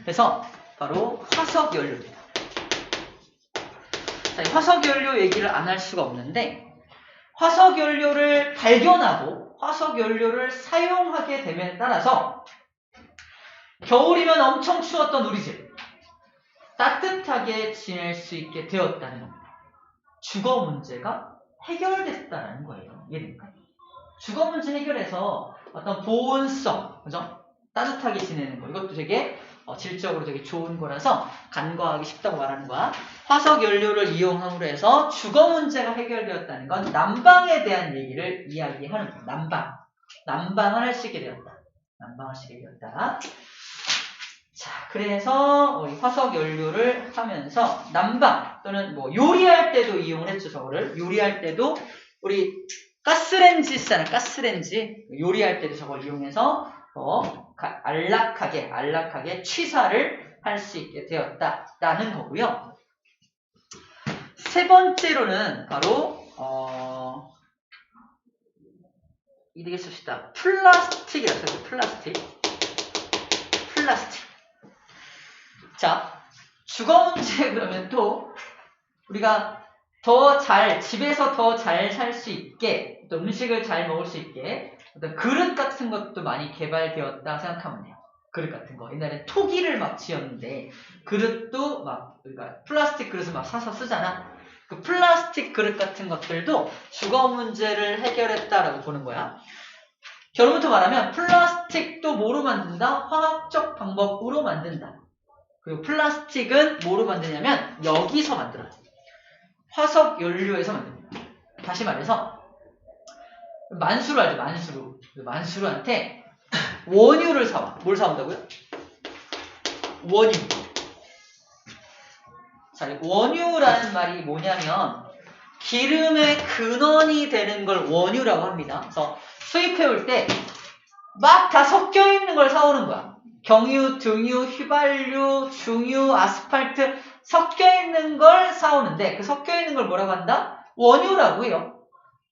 그래서 바로 화석연료입니다. 자, 화석연료 얘기를 안 할 수가 없는데 화석연료를 발견하고 화석연료를 사용하게 됨에 따라서 겨울이면 엄청 추웠던 우리 집 따뜻하게 지낼 수 있게 되었다는 겁니다. 주거 문제가 해결됐다는 거예요. 이해됩니까? 주거 문제 해결해서 어떤 보온성, 그죠? 따뜻하게 지내는 거. 이것도 되게 질적으로 되게 좋은 거라서 간과하기 쉽다고 말하는 거야. 화석 연료를 이용함으로 해서 주거 문제가 해결되었다는 건 난방에 대한 얘기를 이야기하는 거야. 난방을 할 수 있게 되었다. 난방할 수 있게 되었다. 자, 그래서 우리 화석 연료를 하면서 난방 또는 뭐 요리할 때도 이용을 했죠. 저거를 요리할 때도 우리 가스렌지 있잖아요. 가스렌지 요리할 때도 저걸 이용해서 안락하게 취사를 할 수 있게 되었다라는 거고요. 세 번째로는 바로 이렇게 씁시다. 플라스틱이라고 써요. 플라스틱. 자, 주거 문제 그러면 또 우리가 집에서 더 잘 살 수 있게, 또 음식을 잘 먹을 수 있게 어떤 그릇 같은 것도 많이 개발되었다 생각하면 돼요. 그릇 같은 거. 옛날에 토기를 막 지었는데 그릇도 막 우리가 플라스틱 그릇을 막 사서 쓰잖아. 그 플라스틱 그릇 같은 것들도 주거 문제를 해결했다라고 보는 거야. 결론부터 말하면 플라스틱도 뭐로 만든다? 화학적 방법으로 만든다. 그리고 플라스틱은 뭐로 만드냐면 여기서 만들어요. 화석 연료에서 만듭니다. 다시 말해서 만수루 알죠? 만수루한테 원유를 사와. 뭘 사온다고요? 원유. 자, 원유라는 말이 뭐냐면 기름의 근원이 되는 걸 원유라고 합니다. 그래서 수입해올 때 막 다 섞여 있는 걸 사오는 거야. 경유, 등유, 휘발유, 중유, 아스팔트 섞여 있는 걸 사오는데 그 섞여 있는 걸 뭐라고 한다? 원유라고 해요.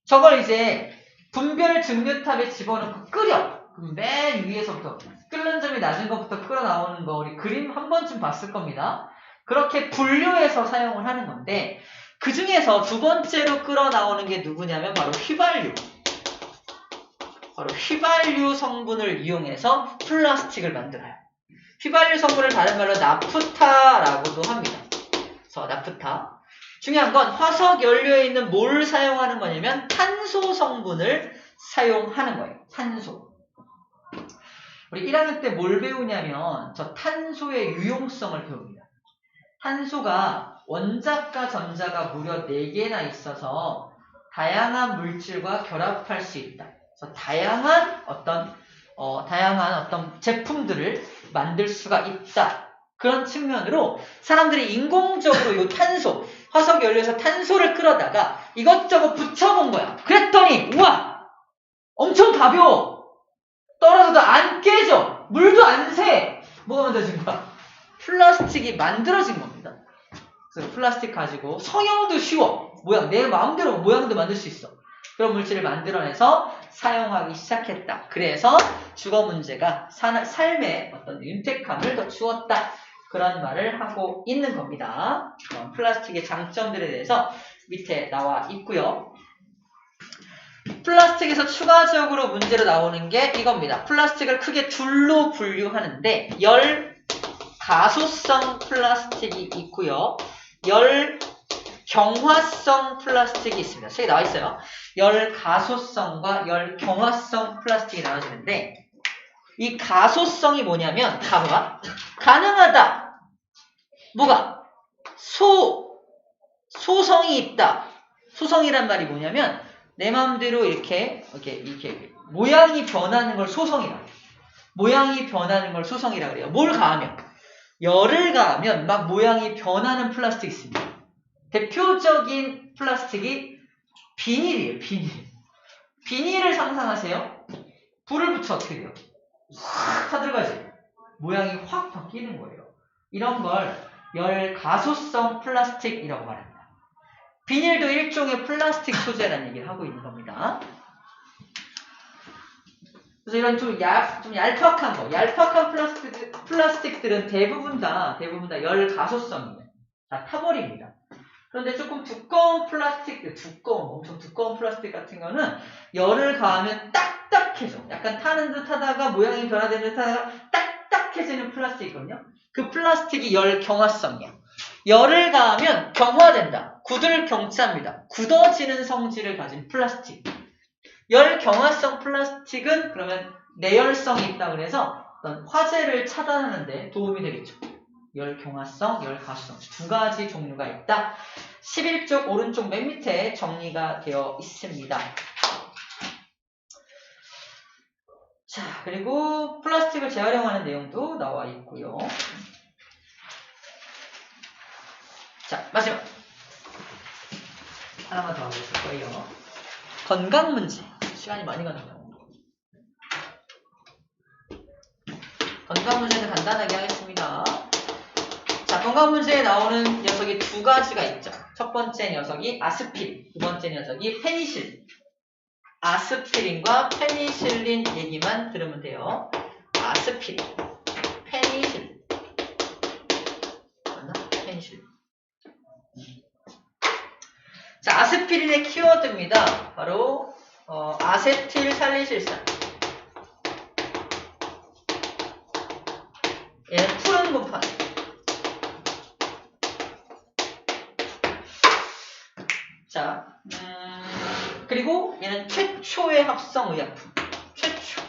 저걸 이제 분별 증류탑에 집어넣고 끓여. 그럼 맨 위에서부터 끓는 점이 낮은 것부터 끓어 나오는 거 우리 그림 한 번쯤 봤을 겁니다. 그렇게 분류해서 사용을 하는 건데 그 중에서 두 번째로 끓어 나오는 게 누구냐면 바로 휘발유. 바로 휘발유 성분을 이용해서 플라스틱을 만들어요. 휘발유 성분을 다른 말로 나프타라고도 합니다. 그래서 나프타. 중요한 건 화석 연료에 있는 뭘 사용하는 거냐면 탄소 성분을 사용하는 거예요. 탄소. 우리 1학년 때 뭘 배우냐면 저 탄소의 유용성을 배웁니다. 탄소가 원자과 전자가 무려 4개나 있어서 다양한 물질과 결합할 수 있다. 그래서 다양한 어떤 제품들을 만들 수가 있다. 그런 측면으로 사람들이 인공적으로 이 탄소, 화석 연료에서 탄소를 끌어다가 이것저것 붙여본 거야. 그랬더니 우와! 엄청 가벼워. 떨어져도 안 깨져. 물도 안 새. 뭐가 만들어진 거야? 플라스틱이 만들어진 겁니다. 그래서 플라스틱 가지고 성형도 쉬워. 내 마음대로 모양도 만들 수 있어. 그런 물질을 만들어내서 사용하기 시작했다. 그래서 주거 문제가 삶의 어떤 윤택함을 더 주었다. 그런 말을 하고 있는 겁니다. 플라스틱의 장점들에 대해서 밑에 나와 있고요. 플라스틱에서 추가적으로 문제로 나오는 게 이겁니다. 플라스틱을 크게 둘로 분류하는데 열가소성 플라스틱이 있고요. 열경화성 플라스틱이 있습니다. 책에 나와 있어요. 열가소성과 열경화성 플라스틱이 나눠지는데 이 가소성이 뭐냐면 가소가 가능하다. 뭐가? 소성이 있다. 소성이란 말이 뭐냐면 내 마음대로 이렇게 모양이 변하는 걸 소성이라고 해요. 모양이 변하는 걸 소성이라고 그래요. 뭘 가하면? 열을 가하면 막 모양이 변하는 플라스틱이 있습니다. 대표적인 플라스틱이 비닐이에요. 비닐을 상상하세요. 불을 붙여 어떻게 돼요? 확 타들어가지. 모양이 확 바뀌는 거예요. 이런 걸 열가소성 플라스틱이라고 말합니다. 비닐도 일종의 플라스틱 소재라는 얘기를 하고 있는 겁니다. 그래서 이런 좀 얄팍한 거, 얄팍한 플라스틱들은 대부분 다 열가소성이에요. 다 타버립니다. 그런데 조금 두꺼운 플라스틱, 엄청 두꺼운 플라스틱 같은 거는 열을 가하면 딱딱해져. 약간 타는 듯 하다가 모양이 변화되는 듯 하다가 딱딱해지는 플라스틱 있거든요. 그 플라스틱이 열경화성이에요. 열을 가하면 경화된다. 굳을 경자입니다. 굳어지는 성질을 가진 플라스틱. 열경화성 플라스틱은 그러면 내열성이 있다 그래서 어떤 화재를 차단하는 데 도움이 되겠죠. 열경화성, 열가수성 두 가지 종류가 있다. 11쪽 오른쪽 맨 밑에 정리가 되어 있습니다. 자, 그리고 플라스틱을 재활용하는 내용도 나와 있고요. 자, 마지막 하나만 더 해볼 거예요. 건강 문제. 시간이 많이 가네요. 건강 문제는 간단하게 하겠습니다. 자, 건강 문제에 나오는 녀석이 두 가지가 있죠. 첫 번째 녀석이 아스피린, 두 번째 녀석이 페니실린. 아스피린과 페니실린 얘기만 들으면 돼요. 아스피린, 페니실린. 맞나? 페니실린. 자, 아스피린의 키워드입니다. 바로 아세틸살리실산. 얘는 푸른 곰팡이. 자, 그리고 얘는 최초의 합성 의약품. 최초.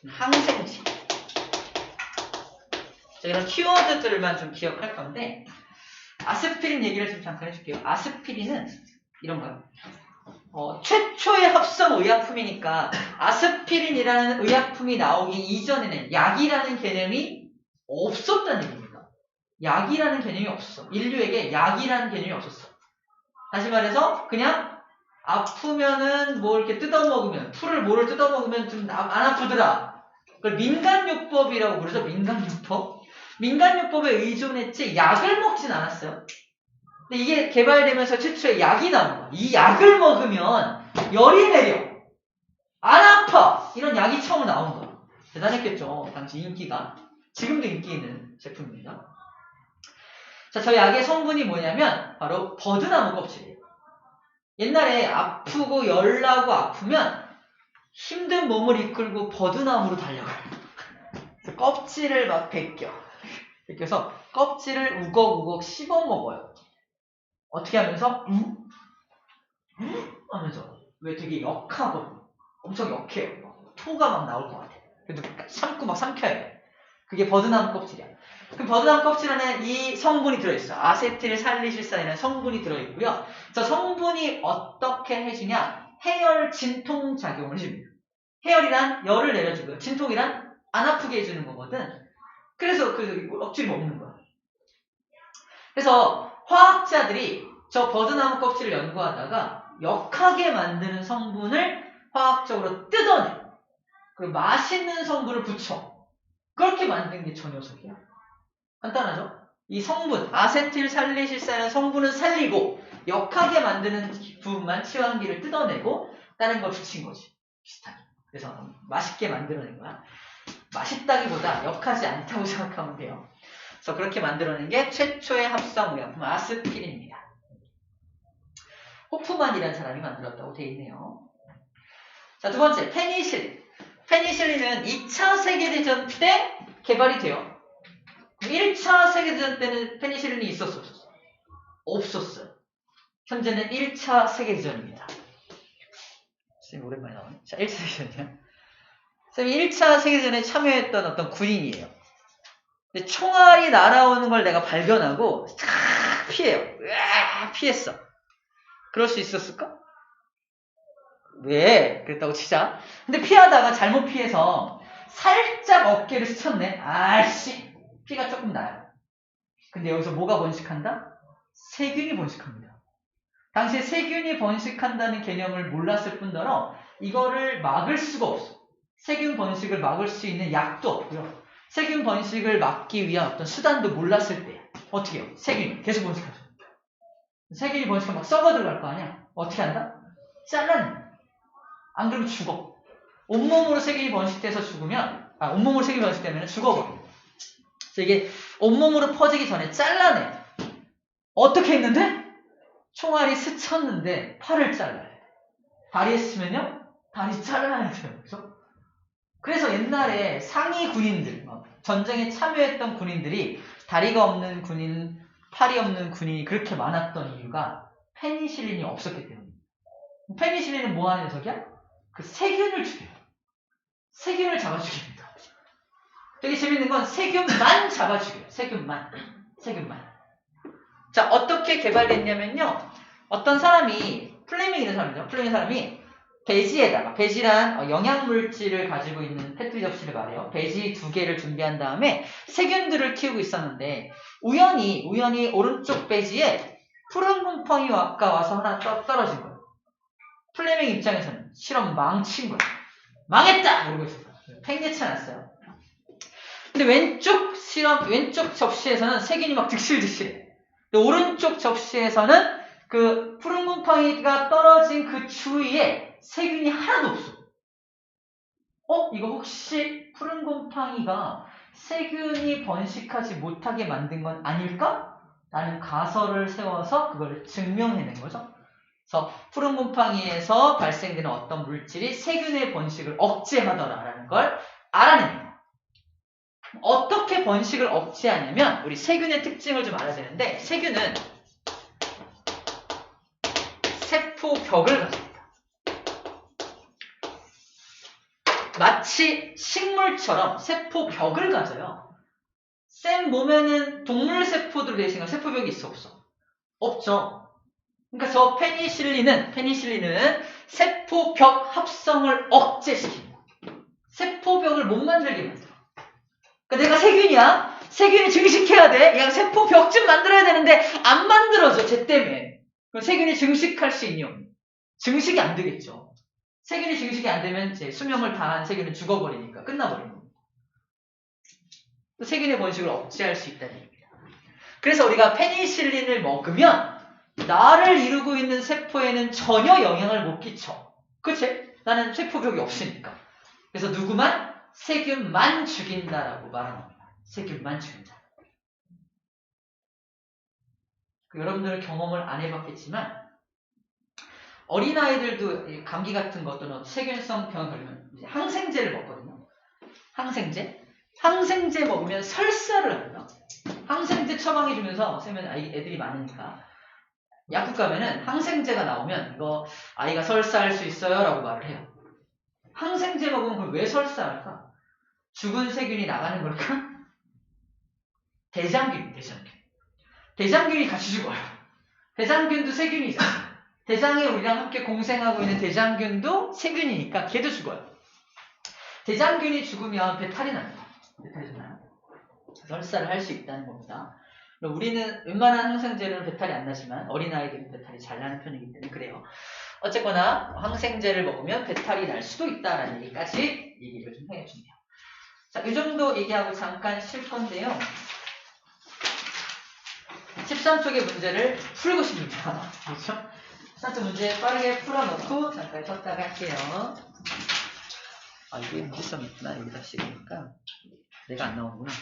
항생제. 자, 이런 키워드들만 좀 기억할 건데, 아스피린 얘기를 좀 잠깐 해줄게요. 아스피린은 이런 거요. 최초의 합성 의약품이니까 아스피린이라는 의약품이 나오기 이전에는 약이라는 개념이 없었다는 얘기입니다. 약이라는 개념이 없었어. 인류에게 약이라는 개념이 없었어. 다시 말해서 그냥 아프면은 뭐 이렇게 뜯어먹으면 풀을 뭐를 뜯어먹으면 좀 안 아프더라. 그걸 민간요법이라고 부르죠. 민간요법. 민간요법에 의존했지 약을 먹진 않았어요. 근데 이게 개발되면서 최초의 약이 나온 거야. 이 약을 먹으면 열이 내려. 안 아파. 이런 약이 처음 나온 거야. 대단했겠죠. 당시 인기가. 지금도 인기 있는 제품입니다. 자, 저 약의 성분이 뭐냐면 바로 버드나무 껍질이에요. 옛날에 아프고 열나고 아프면 힘든 몸을 이끌고 버드나무로 달려가요. 그래서 껍질을 막 벗겨서 껍질을 우걱우걱 씹어 먹어요. 어떻게 하면서? 하면서. 왜 되게 역하거든. 엄청 역해요. 토가 막 나올 것 같아. 그래도 참고 막 삼켜야 돼. 그게 버드나무 껍질이야. 그 버드나무 껍질 안에 이 성분이 들어있어. 아세틸살리실산이라는 성분이 들어있고요. 저 성분이 어떻게 해주냐? 해열 진통 작용을 해줍니다. 해열이란 열을 내려주고요. 진통이란 안 아프게 해주는 거거든. 그래서 그 억지로 먹는 거야. 그래서 화학자들이 저 버드나무 껍질을 연구하다가 역하게 만드는 성분을 화학적으로 뜯어내. 그리고 맛있는 성분을 붙여. 그렇게 만든 게 저 녀석이야. 간단하죠? 이 성분, 아세틸살리실산이라는 성분은 살리고 역하게 만드는 부분만 치환기를 뜯어내고 다른 걸 붙인 거지. 비슷하게. 그래서 맛있게 만들어낸 거야. 맛있다기보다 역하지 않다고 생각하면 돼요. 그래서 그렇게 만들어낸 게 최초의 합성 의약품 아스피린입니다. 호프만이라는 사람이 만들었다고 되어 있네요. 자, 두 번째, 페니실린. 페니실린은 2차 세계대전 때 개발이 돼요. 1차 세계대전 때는 페니실린이 있었어요? 없었어요. 현재는 1차 세계대전입니다. 선생님 오랜만에 나오네. 자, 1차 세계대전이요. 선생님이 1차 세계대전에 참여했던 어떤 군인이에요. 근데 총알이 날아오는 걸 내가 발견하고 싹 피해요. 으악 피했어. 그럴 수 있었을까? 왜? 그랬다고 치자. 근데 피하다가 잘못 피해서 살짝 어깨를 스쳤네. 아이씨. 피가 조금 나요. 근데 여기서 뭐가 번식한다? 세균이 번식합니다. 당시에 세균이 번식한다는 개념을 몰랐을 뿐더러 이거를 막을 수가 없어. 세균 번식을 막을 수 있는 약도 없고요. 세균 번식을 막기 위한 어떤 수단도 몰랐을 때 어떻게 해요? 세균이 계속 번식하죠. 세균이 번식하면 막 썩어 들어갈 거 아니야? 어떻게 한다? 잘라내. 안 그러면 죽어. 온몸으로 세균이 번식돼서 죽으면, 온몸으로 세균이 번식되면 죽어버려. 그래서 이게 온몸으로 퍼지기 전에 잘라내. 어떻게 했는데? 총알이 스쳤는데 팔을 잘라야 돼. 다리에 스치면요? 다리 잘라야 돼요. 그래서 옛날에 상위 군인들, 전쟁에 참여했던 군인들이 다리가 없는 군인, 팔이 없는 군인이 그렇게 많았던 이유가 페니실린이 없었기 때문입니다. 페니실린은 뭐 하는 녀석이야? 그 세균을 죽여요. 세균을 잡아 죽입니다. 되게 재밌는 건 세균만 잡아 죽여요. 세균만. 자, 어떻게 개발됐냐면요. 어떤 사람이, 플레밍이라는 사람이죠. 플레밍 사람이 배지에다가, 배지란 영양물질을 가지고 있는 페트리 접시를 말해요. 배지 2개를 준비한 다음에 세균들을 키우고 있었는데, 우연히 오른쪽 배지에 푸른 곰팡이가 와서 하나 떨어진 거예요. 플레밍 입장에서는 실험 망친 거예요. 망했다! 이러고 있었어요. 팽개쳐 놨어요. 근데 왼쪽 접시에서는 세균이 막 득실득실해. 오른쪽 접시에서는 그 푸른 곰팡이가 떨어진 그 주위에 세균이 하나도 없어. 이거 혹시 푸른 곰팡이가 세균이 번식하지 못하게 만든 건 아닐까? 라는 가설을 세워서 그걸 증명해낸 거죠. 그래서 푸른 곰팡이에서 발생되는 어떤 물질이 세균의 번식을 억제하더라라는 걸 알아냅니다. 어떻게 번식을 억제하냐면 우리 세균의 특징을 좀 알아야 되는데 세균은 세포벽을 가집니다. 마치 식물처럼 세포벽을 가져요. 쌤 몸에는 동물 세포들 대신 세포벽이 있어 없어? 없죠. 그러니까 저 페니실린은 세포벽 합성을 억제시킵니다. 세포벽을 못 만들게 만들어. 그러니까 내가 세균이야. 세균이 증식해야 돼. 야, 세포벽 좀 만들어야 되는데 안 만들어져. 쟤 때문에. 그럼 세균이 증식할 수 있냐? 증식이 안 되겠죠. 세균이 증식이 안 되면 이제 수명을 다한 세균은 죽어버리니까 끝나버리는 겁니다. 세균의 번식을 억제할 수 있다는 얘기입니다. 그래서 우리가 페니실린을 먹으면 나를 이루고 있는 세포에는 전혀 영향을 못 끼쳐. 그치? 나는 세포벽이 없으니까. 그래서 누구만? 세균만 죽인다라고 말하는 겁니다. 세균만 죽인다. 여러분들은 경험을 안 해봤겠지만 어린아이들도 감기 같은 것 또는 세균성 병에 걸리면 항생제를 먹거든요. 항생제 먹으면 설사를 합니다. 항생제 처방해주면서 쌤은 애들이 많으니까 약국 가면은 항생제가 나오면 이거 아이가 설사할 수 있어요 라고 말을 해요. 항생제 먹으면 그걸 왜 설사할까? 죽은 세균이 나가는 걸까? 대장균이 같이 죽어요. 대장균도 세균이잖아요. 대장에 우리랑 함께 공생하고 있는 대장균도 세균이니까 걔도 죽어요. 대장균이 죽으면 배탈이 납니다. 배탈이 나요. 설사를 할 수 있다는 겁니다. 우리는 웬만한 항생제로는 배탈이 안 나지만 어린아이들은 배탈이 잘 나는 편이기 때문에 그래요. 어쨌거나 항생제를 먹으면 배탈이 날 수도 있다라는 얘기까지 얘기를 좀 해주네요. 자, 이 정도 얘기하고 잠깐 쉴 건데요. 13쪽의 문제를 풀고 싶습니다. 그렇죠? 13쪽 문제 빠르게 풀어놓고 잠깐 쉬었다가 할게요. 이게 문제점이 있구나. 여기다 씌우니까 내가 안 나오는구나.